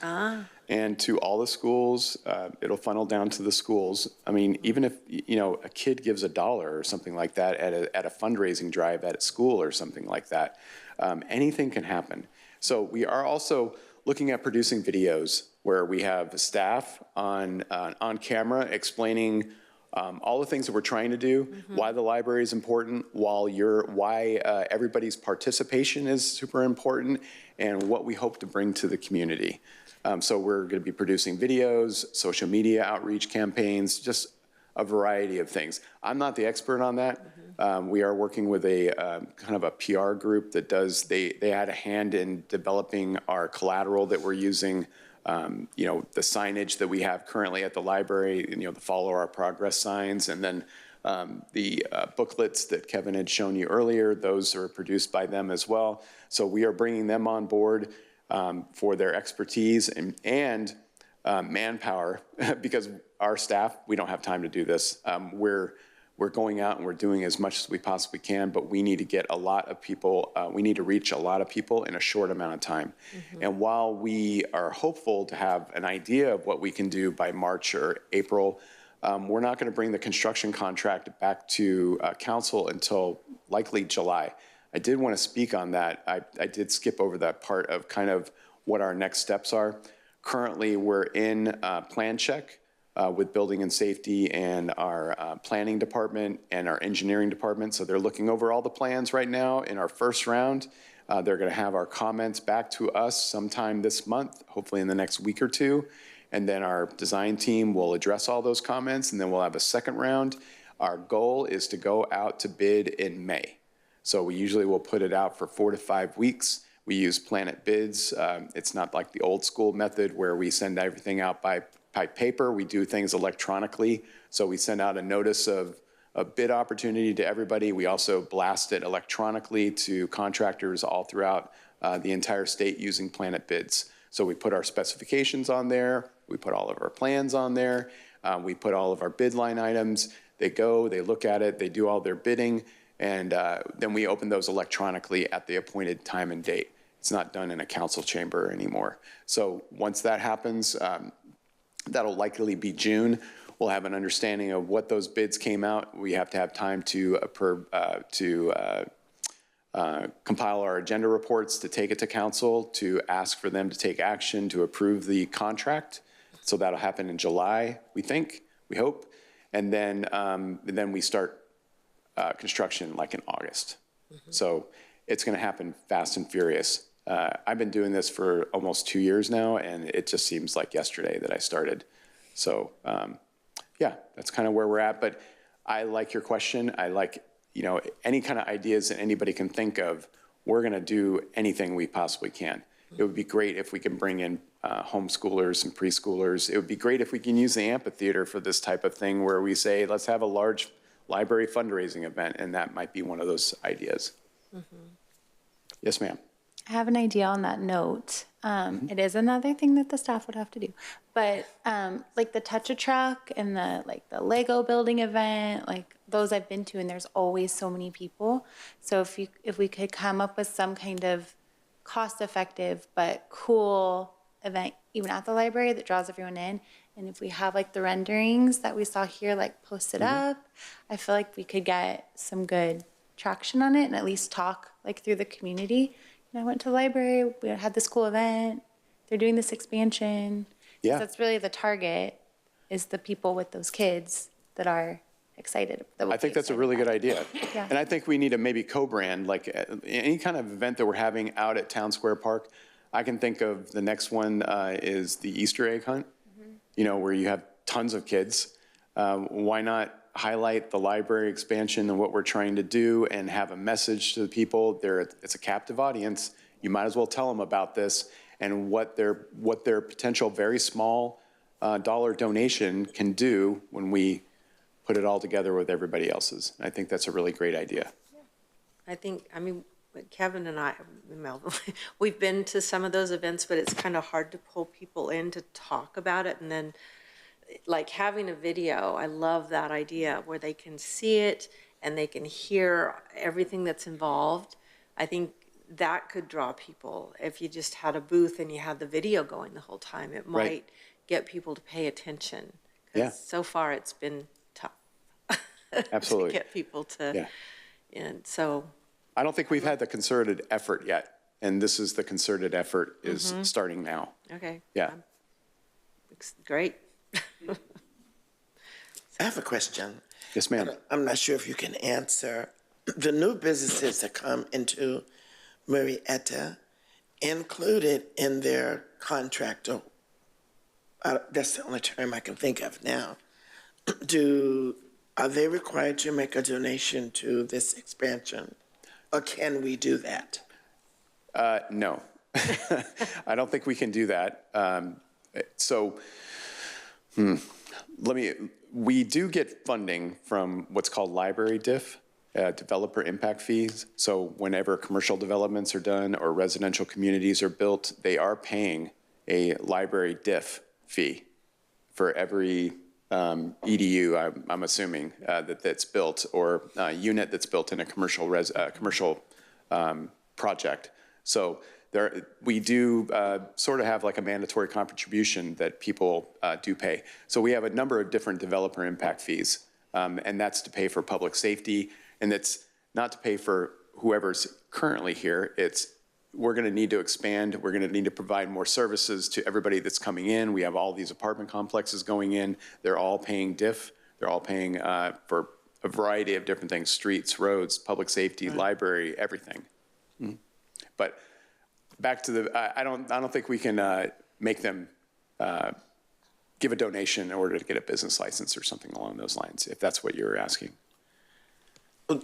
G: and to all the schools. It'll funnel down to the schools. I mean, even if a kid gives $1 or something like that at a fundraising drive at a school or something like that, anything can happen. So we are also looking at producing videos where we have staff on camera explaining all the things that we're trying to do, why the library is important, why everybody's participation is super important, and what we hope to bring to the community. So we're going to be producing videos, social media outreach campaigns, just a variety of things. I'm not the expert on that. We are working with a kind of a PR group that does, they had a hand in developing our collateral that we're using, the signage that we have currently at the library, the Follow Our Progress signs, and then the booklets that Kevin had shown you earlier, those are produced by them as well. So we are bringing them on board for their expertise and manpower, because our staff, we don't have time to do this. We're going out and we're doing as much as we possibly can, but we need to get a lot of people, we need to reach a lot of people in a short amount of time. And while we are hopeful to have an idea of what we can do by March or April, we're not going to bring the construction contract back to council until likely July. I did want to speak on that. I did skip over that part of kind of what our next steps are. Currently, we're in plan check with building and safety and our planning department and our engineering department. So they're looking over all the plans right now in our first round. They're going to have our comments back to us sometime this month, hopefully in the next week or two. And then our design team will address all those comments, and then we'll have a second round. Our goal is to go out to bid in May. So we usually will put it out for 4 to 5 weeks. We use Planet Bids. It's not like the old school method where we send everything out by paper. We do things electronically. So we send out a notice of a bid opportunity to everybody. We also blast it electronically to contractors all throughout the entire state using Planet Bids. So we put our specifications on there. We put all of our plans on there. We put all of our bid line items. They go, they look at it, they do all their bidding, and then we open those electronically at the appointed time and date. It's not done in a council chamber anymore. So once that happens, that'll likely be June. We'll have an understanding of what those bids came out. We have to have time to compile our agenda reports, to take it to council, to ask for them to take action to approve the contract. So that'll happen in July, we think, we hope. And then we start construction like in August. So it's going to happen fast and furious. I've been doing this for almost 2 years now, and it just seems like yesterday that I started. So yeah, that's kind of where we're at. But I like your question. I like, any kind of ideas that anybody can think of. We're going to do anything we possibly can. It would be great if we can bring in homeschoolers and preschoolers. It would be great if we can use the amphitheater for this type of thing where we say, let's have a large library fundraising event, and that might be one of those ideas. Yes, ma'am.
D: I have an idea on that note. It is another thing that the staff would have to do, but like the Touch-a-Truck and the Lego building event, like those I've been to, and there's always so many people. So if we could come up with some kind of cost-effective but cool event, even at the library, that draws everyone in, and if we have like the renderings that we saw here, like posted up, I feel like we could get some good traction on it and at least talk like through the community. I went to the library, we had this cool event, they're doing this expansion.
G: Yeah.
D: That's really the target, is the people with those kids that are excited. That we'll
G: I
D: be
G: think that's a
D: excited
G: really
D: about.
G: good idea.
D: Yeah.
G: And I think we need to maybe co-brand, like any kind of event that we're having out at Town Square Park. I can think of the next one is the Easter egg hunt, you know, where you have tons of kids. Why not highlight the library expansion and what we're trying to do and have a message to the people? It's a captive audience. You might as well tell them about this and what their potential very small dollar donation can do when we put it all together with everybody else's. I think that's a really great idea.
H: I think, I mean, Kevin and I, Melvin, we've been to some of those events, but it's kind of hard to pull people in to talk about it. And then, like, having a video, I love that idea where they can see it and they can hear everything that's involved. I think that could draw people. If you just had a booth and you had the video going the whole time, it might get people to pay attention. 'Cause
G: Yeah.
H: so far it's been tough.
G: Absolutely.
H: To get people to,
G: Yeah.
H: and so.
G: I don't think we've had the concerted effort yet, and this is the concerted effort is starting now.
H: Okay.
G: Yeah.
H: Great.
C: I have a question.
G: Yes, ma'am.
C: I'm not sure if you can answer. The new businesses that come into Murrieta included in their contract, or that's the only term I can think of now. Are they required to make a donation to this expansion, or can we do that?
G: No, I don't think we can do that. We do get funding from what's called library diff, developer impact fees. So whenever commercial developments are done or residential communities are built, they are paying a library diff fee for every EDU, I'm assuming, that's built, or unit that's built in a commercial project. So we do sort of have like a mandatory contribution that people do pay. So we have a number of different developer impact fees, and that's to pay for public safety, and it's not to pay for whoever's currently here. We're going to need to expand. We're going to need to provide more services to everybody that's coming in. We have all these apartment complexes going in. They're all paying diff. They're all paying for a variety of different things: streets, roads, public safety, library, everything. Mm-hmm. But back to I don't think we can make them give a donation in order to get a business license or something along those lines, if that's what you're asking.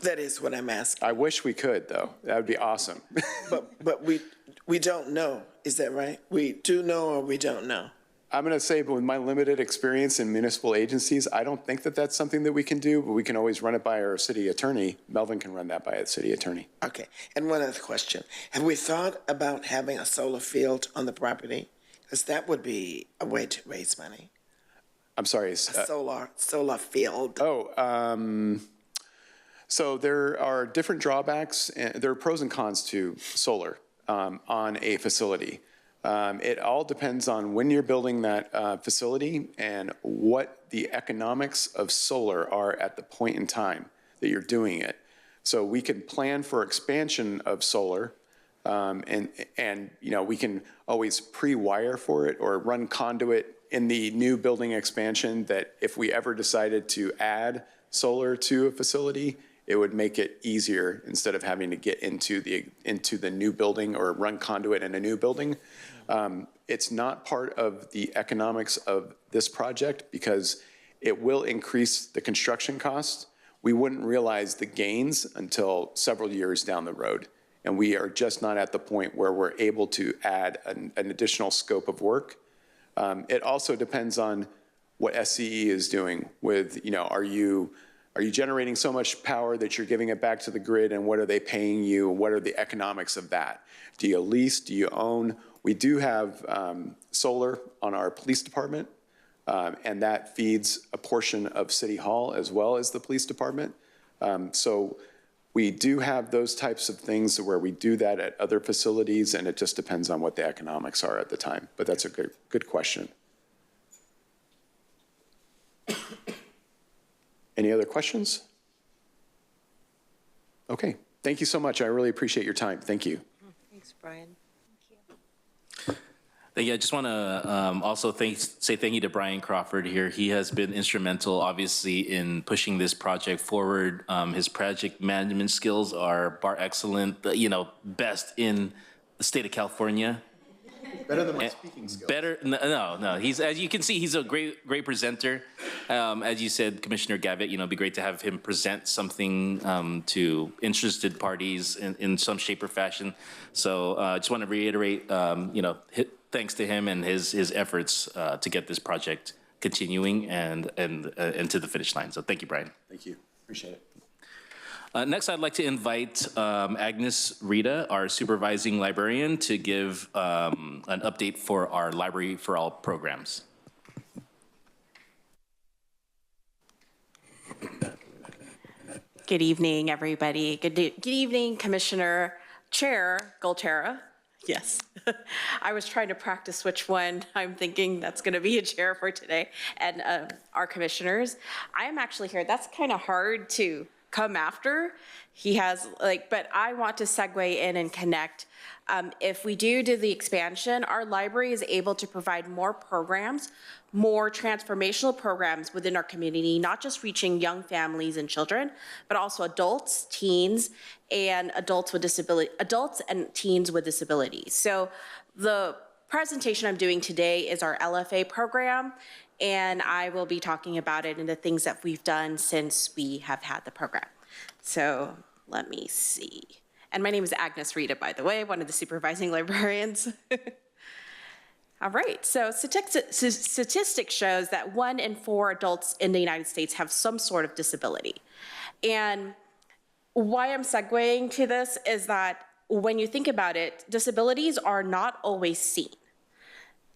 C: That is what I'm asking.
G: I wish we could, though. That would be awesome.
C: But we don't know. Is that right? We do know or we don't know?
G: I'm going to say, but with my limited experience in municipal agencies, I don't think that that's something that we can do, but we can always run it by our city attorney. Melvin can run that by a city attorney.
C: Okay. And one other question. Have we thought about having a solar field on the property? Because that would be a way to raise money.
G: I'm sorry.
C: A solar field.
G: So there are different drawbacks, and there are pros and cons to solar on a facility. It all depends on when you're building that facility and what the economics of solar are at the point in time that you're doing it. So we can plan for expansion of solar, and you know, we can always pre-wire for it or run conduit in the new building expansion, that if we ever decided to add solar to a facility, it would make it easier instead of having to get into the new building or run conduit in a new building. It's not part of the economics of this project because it will increase the construction costs. We wouldn't realize the gains until several years down the road. And we are just not at the point where we're able to add an additional scope of work. It also depends on what SCE is doing with, you know, are you generating so much power that you're giving it back to the grid, and what are they paying you? What are the economics of that? Do you lease? Do you own? We do have solar on our police department, and that feeds a portion of City Hall as well as the police department. So we do have those types of things where we do that at other facilities, and it just depends on what the economics are at the time. But that's a good question. Any other questions? Okay, thank you so much. I really appreciate your time. Thank you.
H: Thanks, Brian.
I: Yeah, I just want to also say thank you to Brian Crawford here. He has been instrumental, obviously, in pushing this project forward. His project management skills are bar excellent, best in the state of California.
G: Better than my speaking skills.
I: Better, no. He's, as you can see, he's a great presenter. As you said, Commissioner Gavitt, it'd be great to have him present something to interested parties in some shape or fashion. So I just want to reiterate, thanks to him and his efforts to get this project continuing and to the finish line. So thank you, Brian.
G: Thank you. Appreciate it.
I: Next, I'd like to invite Agnes Rita, our supervising librarian, to give an update for our Library for All programs.
J: Good evening, everybody. Good evening, Commissioner Chair Golterra. Yes, I was trying to practice which one I'm thinking that's going to be a chair for today, and our commissioners. I am actually here. That's kind of hard to come after. He has but I want to segue in and connect. If we do the expansion, our library is able to provide more programs, more transformational programs within our community, not just reaching young families and children, but also adults, teens, and adults and teens with disabilities. So the presentation I'm doing today is our LFA program, and I will be talking about it and the things that we've done since we have had the program. So let me see. And my name is Agnes Rita, by the way, one of the supervising librarians. All right, so statistics shows that 1 in 4 adults in the United States have some sort of disability. And why I'm segueing to this is that when you think about it, disabilities are not always seen.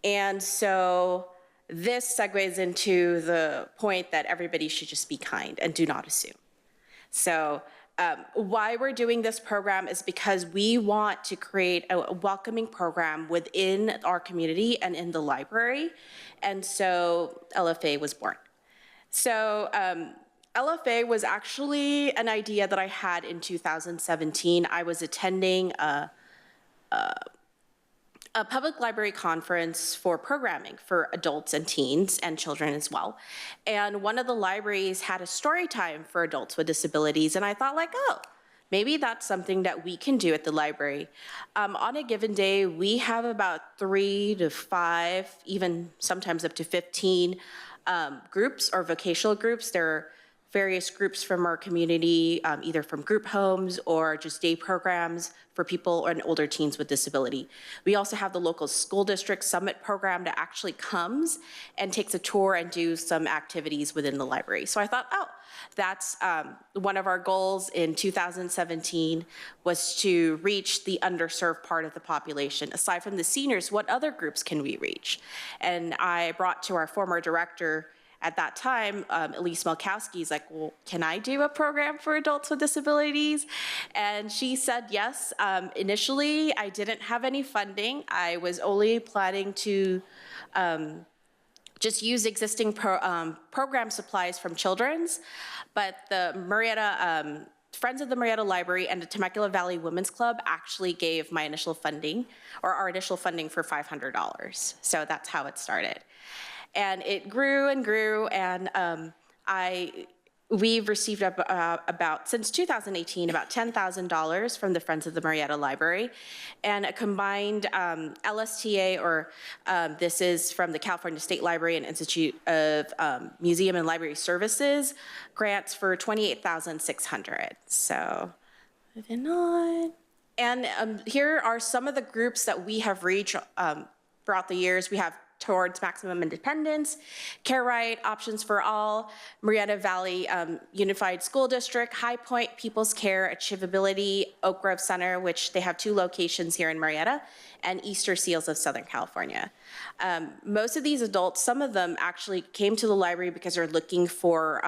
J: And so this segues into the point that everybody should just be kind and do not assume. So why we're doing this program is because we want to create a welcoming program within our community and in the library. And so LFA was born. So LFA was actually an idea that I had in 2017. I was attending a public library conference for programming for adults and teens and children as well. And one of the libraries had a story time for adults with disabilities. And I thought maybe that's something that we can do at the library. On a given day, we have about 3 to 5, even sometimes up to 15 groups or vocational groups. There are various groups from our community, either from group homes or just day programs for people and older teens with disability. We also have the local school district summit program that actually comes and takes a tour and do some activities within the library. So I thought, that's one of our goals in 2017 was to reach the underserved part of the population. Aside from the seniors, what other groups can we reach? And I brought to our former director at that time, Elise Malkowski's like, well, can I do a program for adults with disabilities? And she said yes. Initially, I didn't have any funding. I was only planning to just use existing program supplies from Children's, but the Murrieta, Friends of the Murrieta Library and the Temecula Valley Women's Club actually gave my initial funding, or our initial funding, for $500. So that's how it started. And it grew and grew, and we've received about, since 2018, about $10,000 from the Friends of the Murrieta Library, and a combined LSTA, or this is from the California State Library and Institute of Museum and Library Services, grants for $28,600. So, moving on. And here are some of the groups that we have reached throughout the years. We have Towards Maximum Independence, Care Right, Options for All, Murrieta Valley Unified School District, High Point, People's Care, Achievability, Oak Grove Center, which they have 2 locations here in Murrieta, and Easter Seals of Southern California. Most of these adults, some of them actually came to the library because they're looking for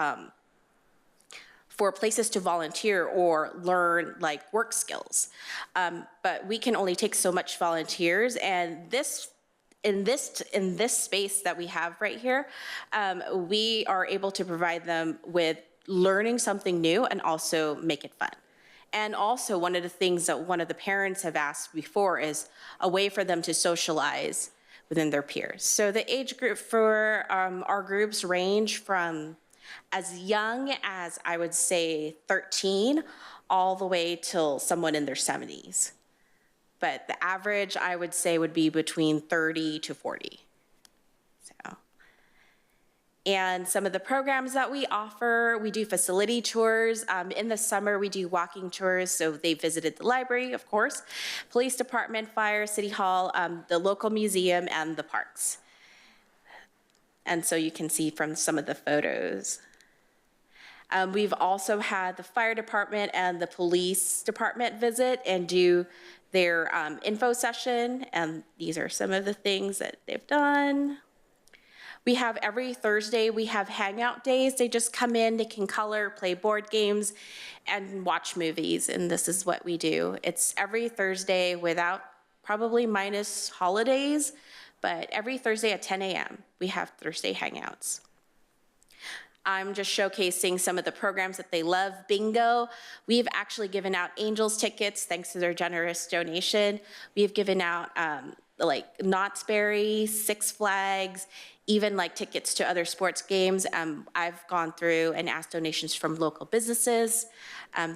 J: places to volunteer or learn work skills. But we can only take so much volunteers, and in this space that we have right here, we are able to provide them with learning something new and also make it fun. And also, one of the things that one of the parents have asked before is a way for them to socialize within their peers. So the age group for our groups range from as young as, I would say, 13, all the way till someone in their 70s. But the average, I would say, would be between 30 to 40. So, and some of the programs that we offer, we do facility tours. In the summer, we do walking tours. So they visited the library, of course, police department, fire, city hall, the local museum, and the parks. And so you can see from some of the photos. We've also had the fire department and the police department visit and do their info session, and these are some of the things that they've done. We have every Thursday, we have hangout days. They just come in, they can color, play board games, and watch movies, and this is what we do. It's every Thursday without, probably minus holidays, but every Thursday at 10 a.m. we have Thursday hangouts. I'm just showcasing some of the programs that they love. Bingo, we've actually given out Angels tickets thanks to their generous donation. We've given out like Knott's Berry, Six Flags, even like tickets to other sports games. I've gone through and asked donations from local businesses.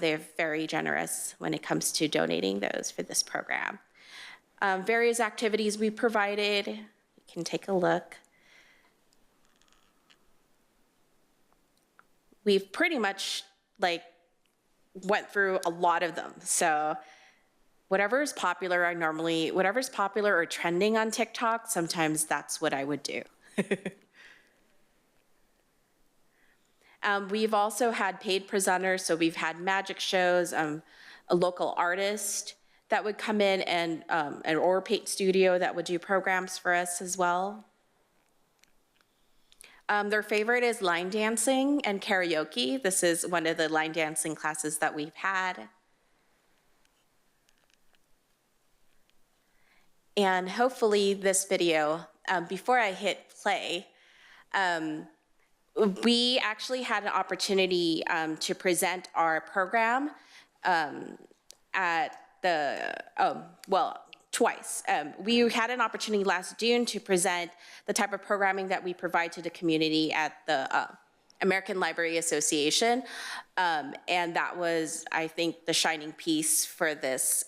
J: They're very generous when it comes to donating those for this program. Various activities we provided, you can take a look. We've pretty much like went through a lot of them. So whatever is popular, whatever's popular or trending on TikTok, sometimes that's what I would do. We've also had paid presenters, so we've had magic shows, a local artist that would come in and an oil paint studio that would do programs for us as well. Their favorite is line dancing and karaoke. This is one of the line dancing classes that we've had. And hopefully this video, before I hit play, we actually had an opportunity to present our program at the, twice. We had an opportunity last June to present the type of programming that we provide to the community at the American Library Association. And that was, I think, the shining piece for this,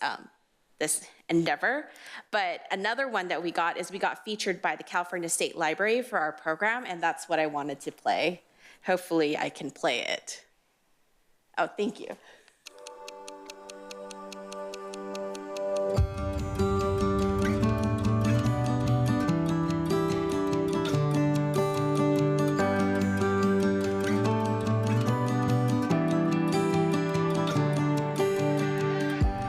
J: this endeavor. But another one that we got is we got featured by the California State Library for our program, and that's what I wanted to play. Hopefully I can play it. Oh, thank you.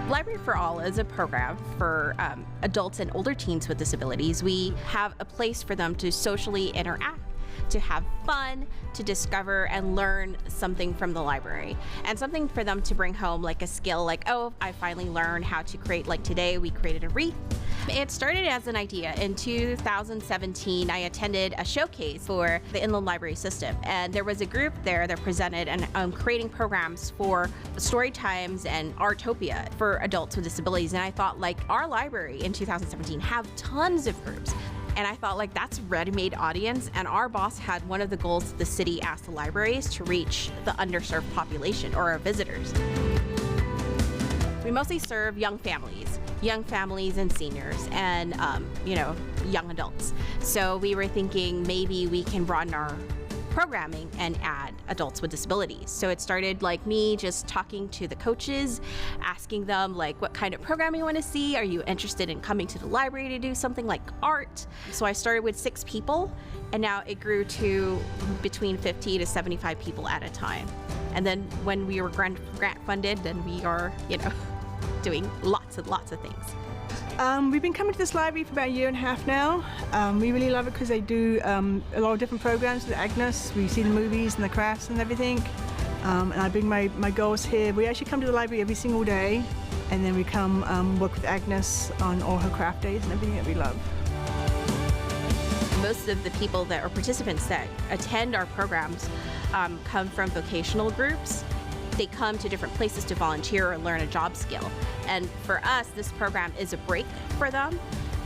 J: Library for All is a program for adults and older teens with disabilities. We have a place for them to socially interact, to have fun, to discover and learn something from the library, and something for them to bring home, like a skill, like, oh, I finally learned how to create, like today we created a wreath. It started as an idea. In 2017, I attended a showcase for the Inland Library System, and there was a group there that presented and creating programs for story times and Artopia for adults with disabilities. And I thought, like, our library in 2017 have tons of groups. And I thought, like, that's ready-made audience, and our boss had one of the goals the city asked the libraries to reach the underserved population or our visitors. We mostly serve young families and seniors and, you know, young adults. So we were thinking maybe we can broaden our programming and add adults with disabilities. So it started like me just talking to the coaches, asking them like what kind of programming you want to see. Are you interested in coming to the library to do something like art? So I started with 6 people, and now it grew to between 50 to 75 people at a time. And then when we were grant funded, then we are, you know, doing lots and lots of things.
K: We've been coming to this library for about a year and a half now. We really love it because they do a lot of different programs with Agnes. We see the movies and the crafts and everything. And I bring my girls here. We actually come to the library every single day, and then we come work with Agnes on all her craft days and everything that we love.
J: Most of the people that are participants that attend our programs come from vocational groups. They come to different places to volunteer or learn a job skill. And for us, this program is a break for them,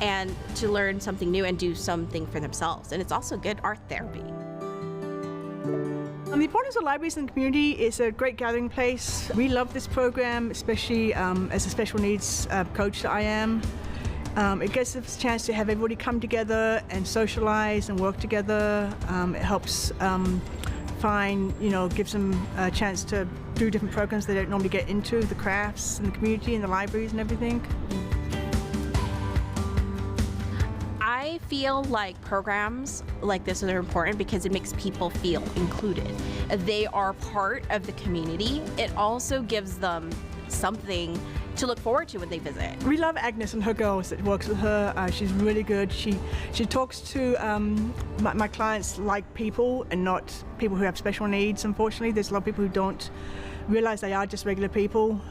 J: and to learn something new and do something for themselves. And it's also good art therapy.
K: The importance of libraries in the community is a great gathering place. We love this program, especially as a special needs coach that I am. It gives us a chance to have everybody come together and socialize and work together. It helps gives them a chance to do different programs they don't normally get into, the crafts and the community and the libraries and everything.
J: I feel like programs like this are important because it makes people feel included. They are part of the community. It also gives them something to look forward to when they visit.
K: We love Agnes and her girls that works with her. She's really good. She talks to my clients like people and not people who have special needs. Unfortunately, there's a lot of people who don't realize they are just regular people.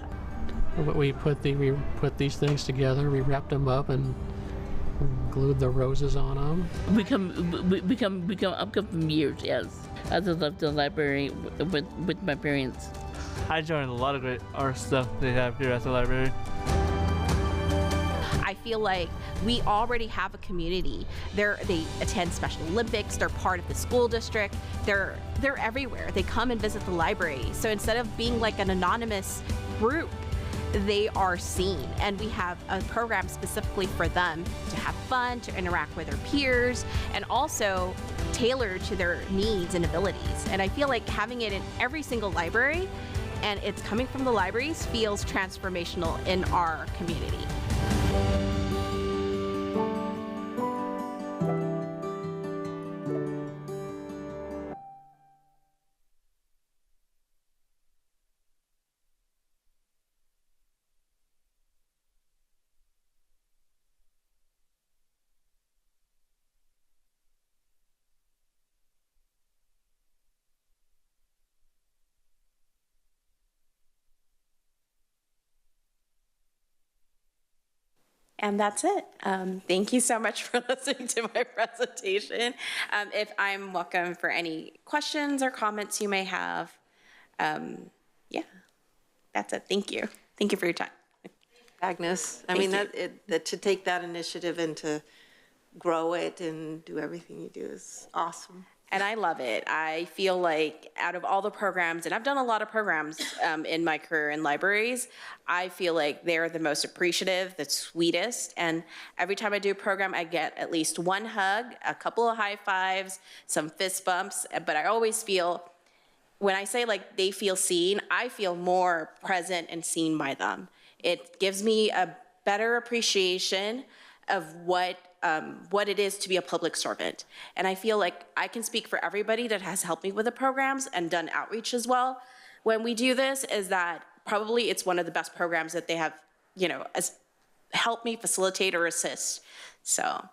L: We put these things together. We wrapped them up and glued the roses on them.
M: We come up from years, yes. I just left the library with my parents.
N: I joined a lot of great art stuff they have here at the library.
J: I feel like we already have a community. They attend Special Olympics, they're part of the school district, they're everywhere. They come and visit the library. So instead of being like an anonymous group, they are seen, and we have a program specifically for them to have fun, to interact with their peers, and also tailored to their needs and abilities. And I feel like having it in every single library, and it's coming from the libraries, feels transformational in our community. And that's it. Thank you so much for listening to my presentation. If I'm welcome for any questions or comments you may have. Yeah, that's it. Thank you. Thank you for your time.
H: Agnes, I mean, that to take that initiative and to grow it and do everything you do is awesome.
J: And I love it. I feel like out of all the programs, and I've done a lot of programs in my career in libraries, I feel like they're the most appreciative, the sweetest. And every time I do a program, I get at least one hug, a couple of high fives, some fist bumps. But I always feel, when I say like they feel seen, I feel more present and seen by them. It gives me a better appreciation of what it is to be a public servant. And I feel like I can speak for everybody that has helped me with the programs and done outreach as well. When we do this, is that probably it's one of the best programs that they have, helped me facilitate or assist. So,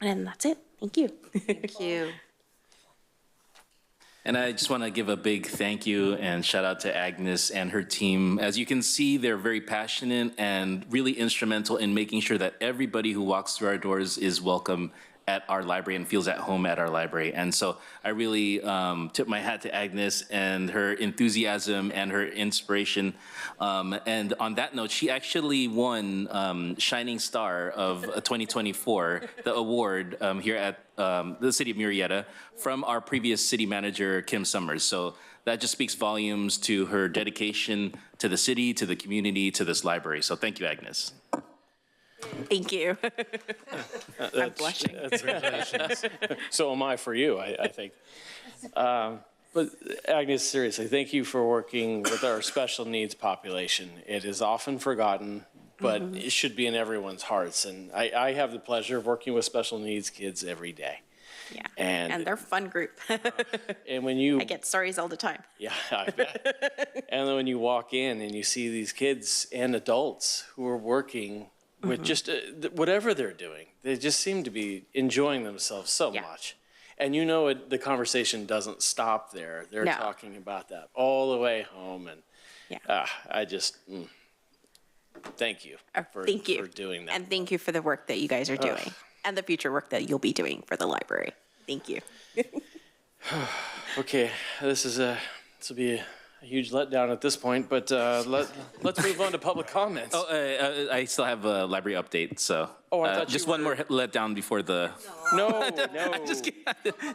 J: and that's it. Thank you.
H: Thank you.
I: And I just want to give a big thank you and shout out to Agnes and her team. As you can see, they're very passionate and really instrumental in making sure that everybody who walks through our doors is welcome at our library and feels at home at our library. And so I really tip my hat to Agnes and her enthusiasm and her inspiration. And on that note, she actually won Shining Star of 2024, the award here at the city of Murrieta from our previous city manager, Kim Summers. So that just speaks volumes to her dedication to the city, to the community, to this library. So thank you, Agnes.
J: Thank you. I'm blushing.
O: So am I for you, I think. But Agnes, seriously, thank you for working with our special needs population. It is often forgotten, but it should be in everyone's hearts. And I have the pleasure of working with special needs kids every day.
J: Yeah, and they're a fun group.
O: And when you...
J: I get stories all the time.
O: Yeah, I bet. And then when you walk in and you see these kids and adults who are working with just whatever they're doing, they just seem to be enjoying themselves so much. And the conversation doesn't stop there. They're talking about that all the way home. And I just, thank you for doing that.
J: And thank you for the work that you guys are doing and the future work that you'll be doing for the library. Thank you.
O: Okay, this will be a huge letdown at this point, but let's move on to public comments.
I: Oh, I still have a library update, so.
O: Oh, I thought
I: just
O: you
I: one
O: were-
I: more letdown before the.
O: No.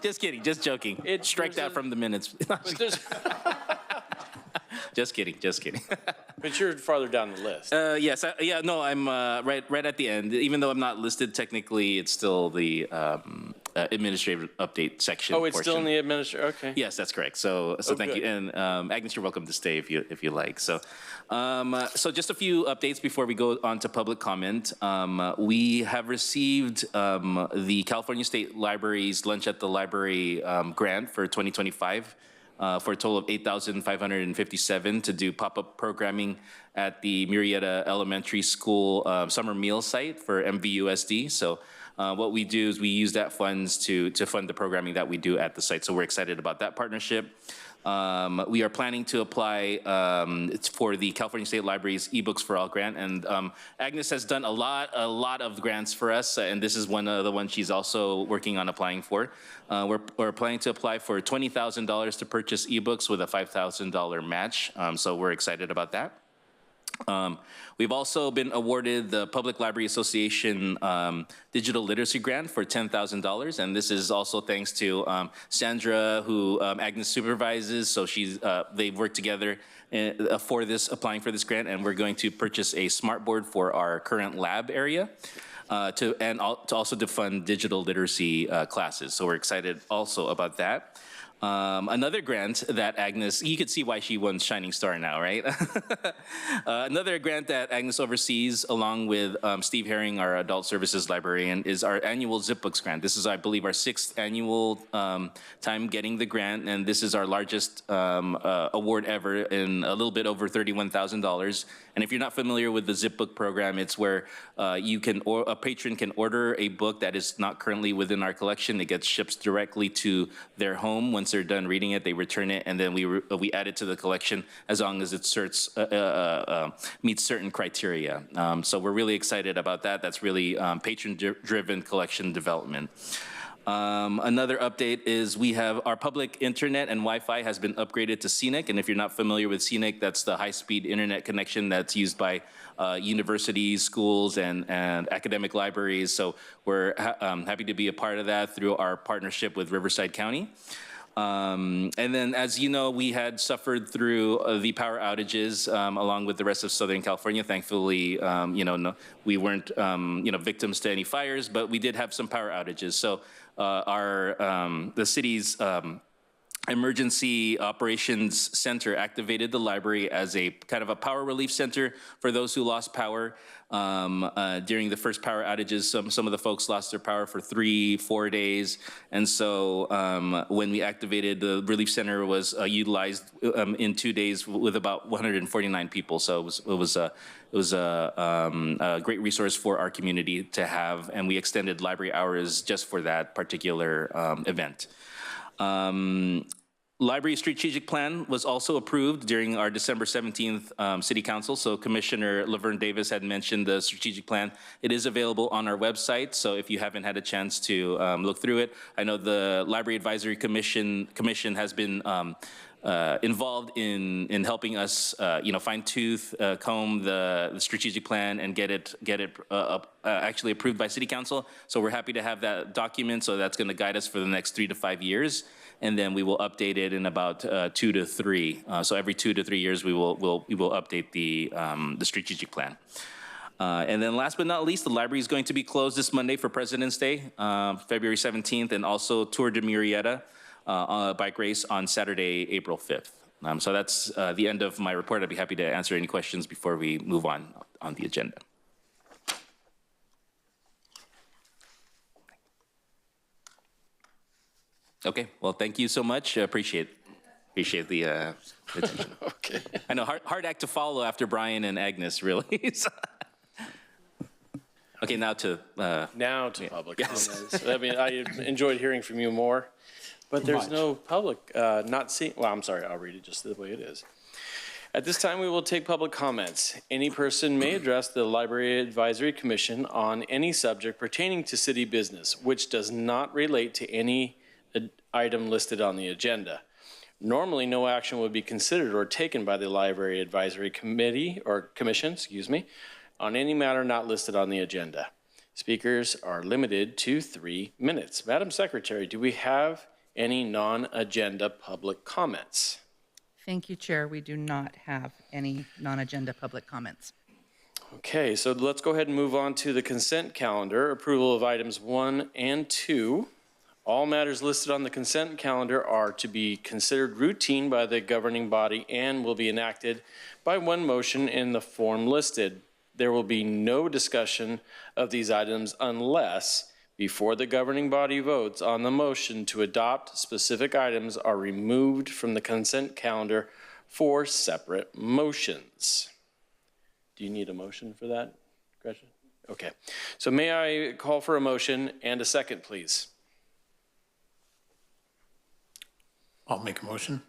I: Just kidding, just joking. Strike that from the minutes.
O: But there's-
I: Just kidding.
O: But you're farther down the list.
I: Yes, I'm right at the end. Even though I'm not listed technically, it's still the administrative update section.
O: Oh, it's still in
I: portion.
O: the administrator. Okay.
I: Yes, that's correct. So thank
O: good.
I: you, and Agnes, you're welcome to stay if you like. So just a few updates before we go on to public comment. We have received the California State Library's Lunch at the Library grant for 2025. For a total of $8,557 to do pop-up programming at the Murrieta Elementary School summer meal site for MVUSD. So what we do is we use that funds to fund the programming that we do at the site. So we're excited about that partnership. We are planning to apply it's for the California State Library's eBooks for All grant, and Agnes has done a lot of grants for us, and this is one of the ones she's also working on applying for. We're planning to apply for $20,000 to purchase eBooks with a $5,000 match, so we're excited about that. We've also been awarded the Public Library Association Digital Literacy Grant for $10,000, and this is also thanks to Sandra, who Agnes supervises. So they've worked together applying for this grant, and we're going to purchase a smart board for our current lab area. To also to fund digital literacy classes. So we're excited also about that. Another grant that Agnes, you can see why she won Shining Star now, right? Another grant that Agnes oversees, along with Steve Herring, our adult services librarian, is our annual ZipBooks grant. This is, I believe, our 6th annual time getting the grant, and this is our largest award ever, in a little bit over $31,000. And if you're not familiar with the ZipBook program, it's where a patron can order a book that is not currently within our collection. It gets shipped directly to their home. Once they're done reading it, they return it, and then we add it to the collection as long as it meets certain criteria. So we're really excited about that. That's really patron-driven collection development. Another update is we have our public internet and Wi-Fi has been upgraded to Scenic. And if you're not familiar with Scenic, that's the high-speed internet connection that's used by universities, schools, and academic libraries. So we're happy to be a part of that through our partnership with Riverside County. And then, as you know, we had suffered through the power outages along with the rest of Southern California. Thankfully, we weren't, victims to any fires, but we did have some power outages. So the city's Emergency Operations Center activated the library as a kind of a power relief center for those who lost power. During the first power outages, some of the folks lost their power for 3-4 days. And so when we activated, the relief center was utilized in 2 days with about 149 people. So it was a great resource for our community to have, and we extended library hours just for that particular event. Library strategic plan was also approved during our December 17th City Council. So Commissioner Laverne Davis had mentioned the strategic plan. It is available on our website. So if you haven't had a chance to look through it, I know the Library Advisory Commission has been involved in helping us, fine-tooth comb the strategic plan and get it actually approved by City Council. So we're happy to have that document. So that's going to guide us for the next 3 to 5 years, and then we will update it in about 2 to 3. So every 2 to 3 years, we will update the strategic plan. And then last but not least, the library is going to be closed this Monday for President's Day, February 17th, and also Tour de Murrieta by Grace on Saturday, April 5th. So that's the end of my report. I'd be happy to answer any questions before we move on the agenda. Okay, well, thank you so much. Appreciate the attention.
O: Okay.
I: I know, hard act to follow after Brian and Agnes, really. Okay, now to
O: public comments. I mean, I enjoyed hearing from you more, but there's no public not seeing. Well, I'm sorry, I'll read it just the way it is. At this time, we will take public comments. Any person may address the Library Advisory Commission on any subject pertaining to city business, which does not relate to any item listed on the agenda. Normally, no action would be considered or taken by the Library Advisory Committee, or Commission, excuse me, on any matter not listed on the agenda. Speakers are limited to 3 minutes. Madam Secretary, do we have any non-agenda public comments?
B: Thank you, Chair. We do not have any non-agenda public comments.
O: Okay, so let's go ahead and move on to the consent calendar. Approval of items 1 and 2. All matters listed on the consent calendar are to be considered routine by the governing body and will be enacted by one motion in the form listed. There will be no discussion of these items unless, before the governing body votes on the motion to adopt, specific items are removed from the consent calendar for separate motions. Do you need a motion for that, Gretchen? Okay. So may I call for a motion and a second, please?
A: I'll make a motion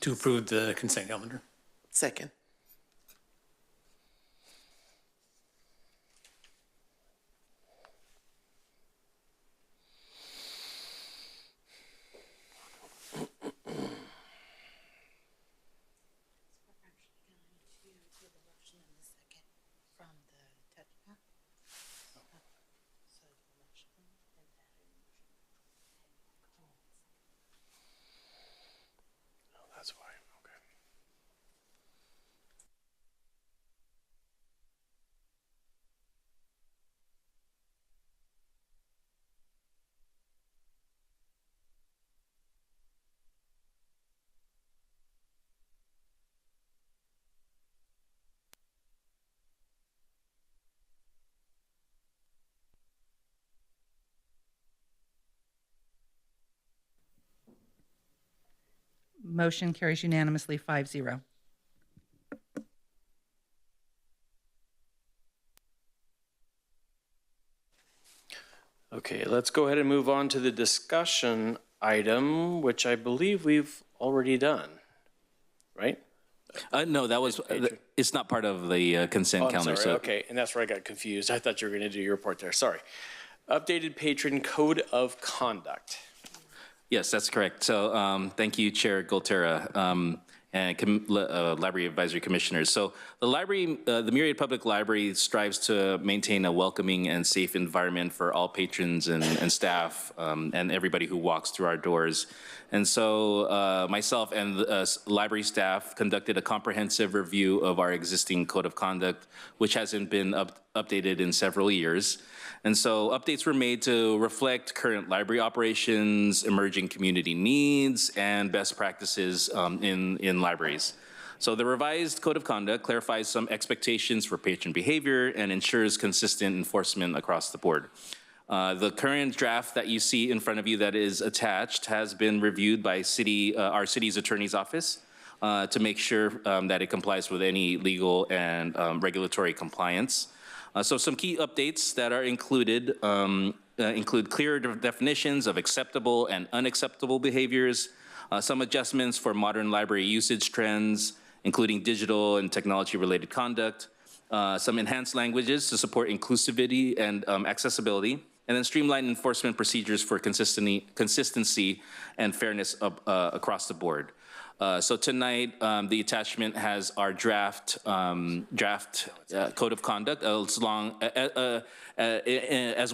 A: to approve the consent calendar.
C: Second.
O: That's why, okay.
B: Motion carries unanimously 5-0.
O: Okay, let's go ahead and move on to the discussion item, which I believe we've already done, right?
I: No, that was, it's not part of the consent
O: Oh, I'm
I: calendar.
O: sorry. Okay, and that's where I got confused. I thought you were going to do your report there. Sorry. Updated patron code of conduct.
I: Yes, that's correct. So thank you, Chair Goltera, and Library Advisory Commissioners. So the library, the Murrieta Public Library strives to maintain a welcoming and safe environment for all patrons and staff and everybody who walks through our doors. And so myself and library staff conducted a comprehensive review of our existing code of conduct, which hasn't been updated in several years. And so updates were made to reflect current library operations, emerging community needs, and best practices in libraries. So the revised code of conduct clarifies some expectations for patron behavior and ensures consistent enforcement across the board. The current draft that you see in front of you that is attached has been reviewed by our city's attorney's office to make sure that it complies with any legal and regulatory compliance. So some key updates that are included include clearer definitions of acceptable and unacceptable behaviors, some adjustments for modern library usage trends, including digital and technology-related conduct, some enhanced languages to support inclusivity and accessibility, and then streamlined enforcement procedures for consistency and fairness across the board. So tonight, the attachment has our draft code of conduct, as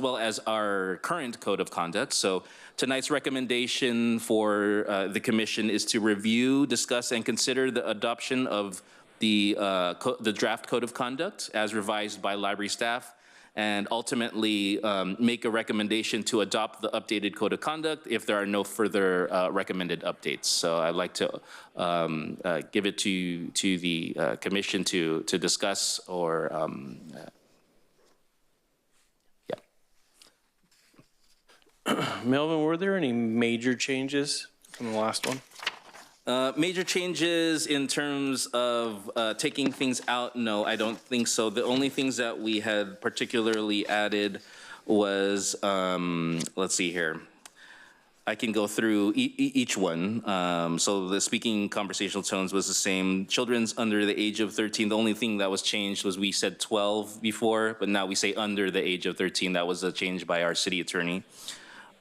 I: well as our current code of conduct. So tonight's recommendation for the commission is to review, discuss, and consider the adoption of the draft code of conduct as revised by library staff, and ultimately make a recommendation to adopt the updated code of conduct if there are no further recommended updates. So I'd like to give it to the commission to discuss or
O: Melvin, were there any major changes from the last one?
I: Major changes in terms of taking things out, no, I don't think so. The only things that we had particularly added was, let's see here. I can go through each one. So the speaking conversational tones was the same. Children's under the age of 13, the only thing that was changed was we said 12 before, but now we say under the age of 13. That was a change by our city attorney.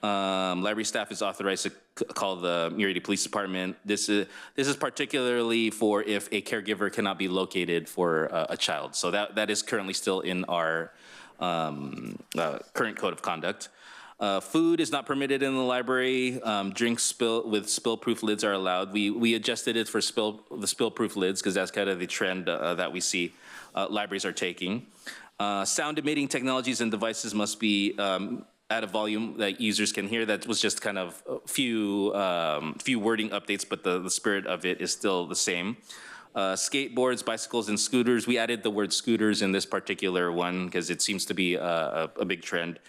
I: Library staff is authorized to call the Murrieta Police Department. This is particularly for if a caregiver cannot be located for a child. So that is currently still in our current code of conduct. Food is not permitted in the library. Drinks with spill-proof lids are allowed. We adjusted it for the spill-proof lids because that's kind of the trend that we see libraries are taking. Sound emitting technologies and devices must be at a volume that users can hear. That was just kind of a few wording updates, but the spirit of it is still the same. Skateboards, bicycles, and scooters. We added the word scooters in this particular one because it seems to be a big trend.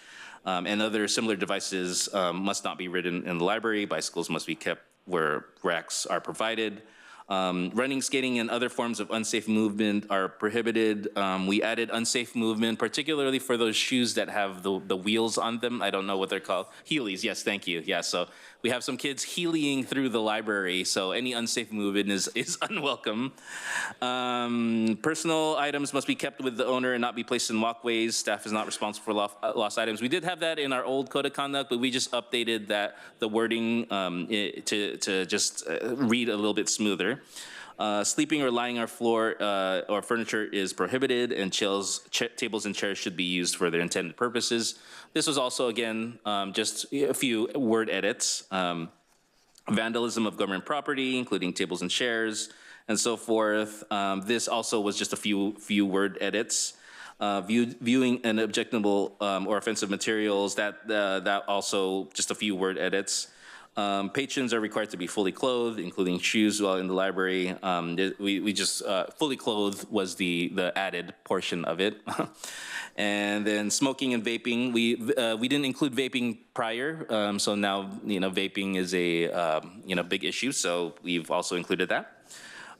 I: And other similar devices must not be ridden in the library. Bicycles must be kept where racks are provided. Running, skating, and other forms of unsafe movement are prohibited. We added unsafe movement, particularly for those shoes that have the wheels on them. I don't know what they're called. Heelys, yes, thank you. Yeah, so we have some kids heelying through the library, so any unsafe movement is unwelcome. Personal items must be kept with the owner and not be placed in walkways. Staff is not responsible for lost items. We did have that in our old code of conduct, but we just updated the wording to just read a little bit smoother. Sleeping or lying on floor or furniture is prohibited, and tables and chairs should be used for their intended purposes. This was also, again, just a few word edits. Vandalism of government property, including tables and chairs, and so forth. This also was just a few word edits. Viewing unobjectionable or offensive materials, that also just a few word edits. Patrons are required to be fully clothed, including shoes while in the library. We just, fully clothed was the added portion of it. And then smoking and vaping, we didn't include vaping prior, so now, vaping is a, big issue, so we've also included that.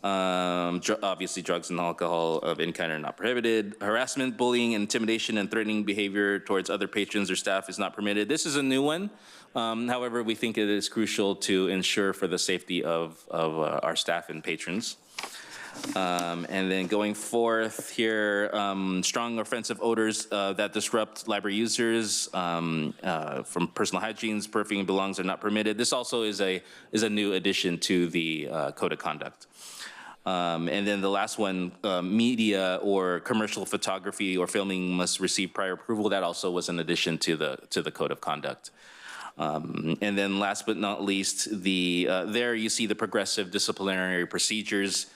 I: Obviously, drugs and alcohol of any kind are not prohibited. Harassment, bullying, intimidation, and threatening behavior towards other patrons or staff is not permitted. This is a new one. However, we think it is crucial to ensure for the safety of our staff and patrons. And then going forth here, strong offensive odors that disrupt library users from personal hygienes, perfume belongs are not permitted. This also is a new addition to the code of conduct. And then the last one, media or commercial photography or filming must receive prior approval. That also was an addition to the code of conduct. And then last but not least, there you see the progressive disciplinary procedures.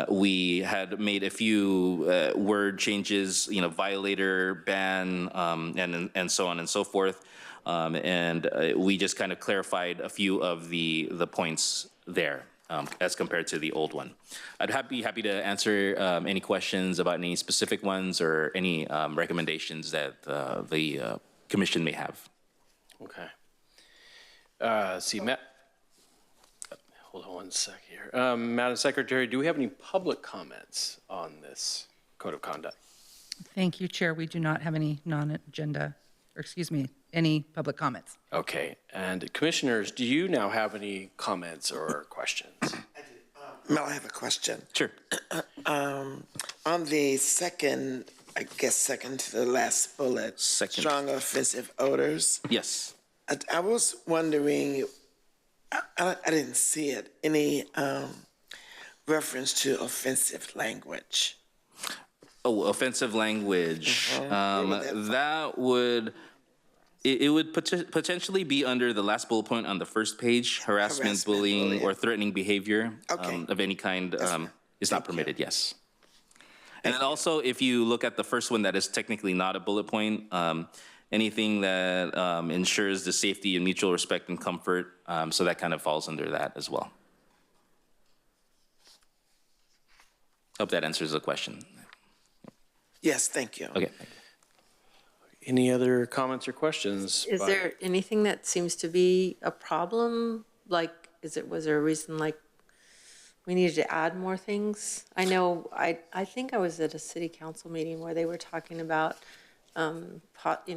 I: We had made a few word changes, violator, ban, and so on and so forth. And we just kind of clarified a few of the points there. As compared to the old one. I'd be happy to answer any questions about any specific ones or any recommendations that the commission may have.
O: Okay. See, Matt. Hold on one sec here. Madam Secretary, do we have any public comments on this code of conduct?
B: Thank you, Chair. We do not have any any public comments.
O: Okay, and commissioners, do you now have any comments or questions?
C: I do. Mel, I have a question.
I: Sure.
C: On the second to the last bullet, strong offensive odors.
I: Yes.
C: I was wondering, I didn't see it, any reference to offensive language.
I: Oh, offensive language. That would... It would potentially be under the last bullet point on the first page. Harassment, bullying, or threatening behavior of any kind is not permitted, yes. And then also, if you look at the first one that is technically not a bullet point, anything that ensures the safety and mutual respect and comfort, so that kind of falls under that as well. Hope that answers the question.
C: Yes, thank you.
I: Okay.
O: Any other comments or questions?
H: Is there anything that seems to be a problem? Like, was there a reason like we needed to add more things? I know, I think I was at a city council meeting where they were talking about,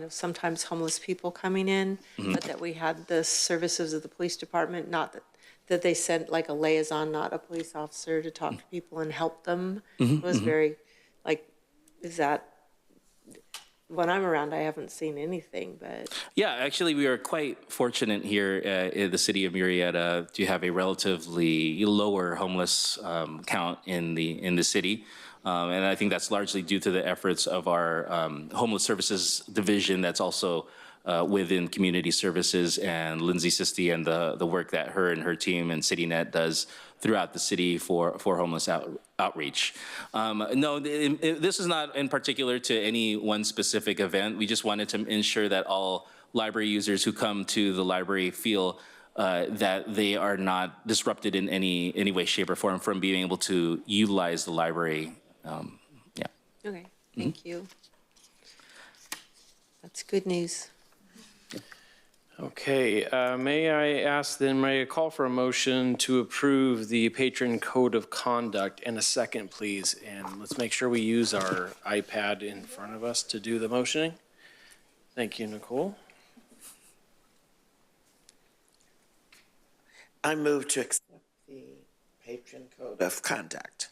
H: sometimes homeless people coming in, but that we had the services of the police department, not that they sent like a liaison, not a police officer, to talk to people and help them. It was very, is that, when I'm around, I haven't seen anything, but.
I: Yeah, actually, we are quite fortunate here in the city of Murrieta to have a relatively lower homeless count in the city. And I think that's largely due to the efforts of our homeless services division that's also within community services, and Lindsay Sisti and the work that her and her team and CityNet does throughout the city for homeless outreach. No, this is not in particular to any one specific event. We just wanted to ensure that all library users who come to the library feel that they are not disrupted in any way, shape, or form from being able to utilize the library. Yeah.
H: Okay, thank you. That's good news.
O: Okay, may I ask then, may I call for a motion to approve the patron code of conduct, and a second, please? And let's make sure we use our iPad in front of us to do the motioning. Thank you, Nicole.
C: I move to accept the patron code of conduct.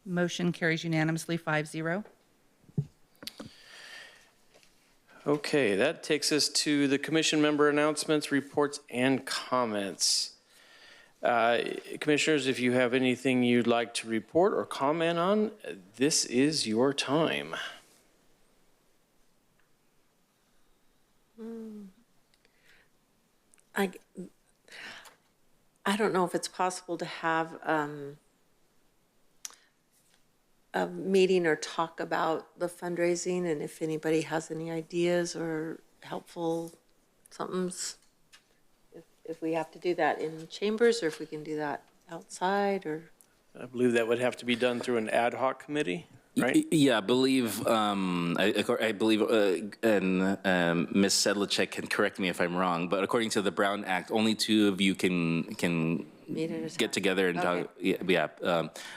B: Motion carries unanimously 5-0.
O: Okay, that takes us to the commission member announcements, reports, and comments. Commissioners, if you have anything you'd like to report or comment on, this is your time.
H: I don't know if it's possible to have a meeting or talk about the fundraising, and if anybody has any ideas or helpful somethings, if we have to do that in chambers or if we can do that outside, or.
O: I believe that would have to be done through an ad hoc committee, right?
I: Yeah, I believe, and Ms. Sedlacek can correct me if I'm wrong, but according to the Brown Act, only two of you can get together and talk,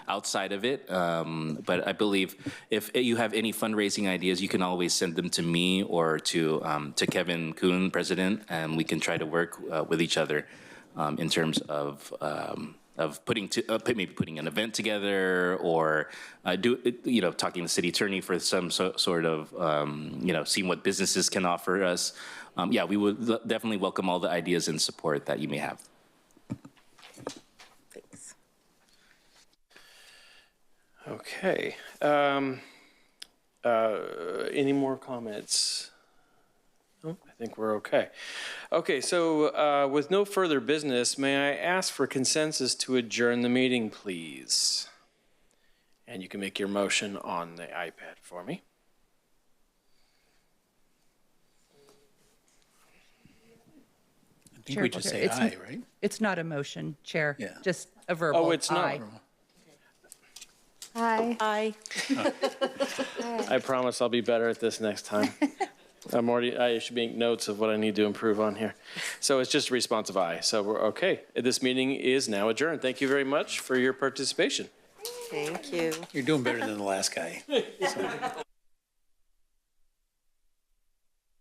I: outside of it. But I believe if you have any fundraising ideas, you can always send them to me or to Kevin Kuhn, president, and we can try to work with each other in terms of maybe putting an event together, or talking to the city attorney for some sort of seeing what businesses can offer us. Yeah, we would definitely welcome all the ideas and support that you may have.
H: Thanks.
O: Okay. Any more comments? Oh, I think we're okay. Okay, so with no further business, may I ask for consensus to adjourn the meeting, please? And you can make your motion on the iPad for me.
A: I think we just say aye, right?
B: It's not a motion, Chair.
A: Yeah.
B: Just a verbal
O: Oh, it's not.
B: aye.
D: Hi.
O: I promise I'll be better at this next time. I should make notes of what I need to improve on here. So it's just a responsive aye. So we're okay. This meeting is now adjourned. Thank you very much for your participation.
H: Thank you.
A: You're doing better than the last guy. So.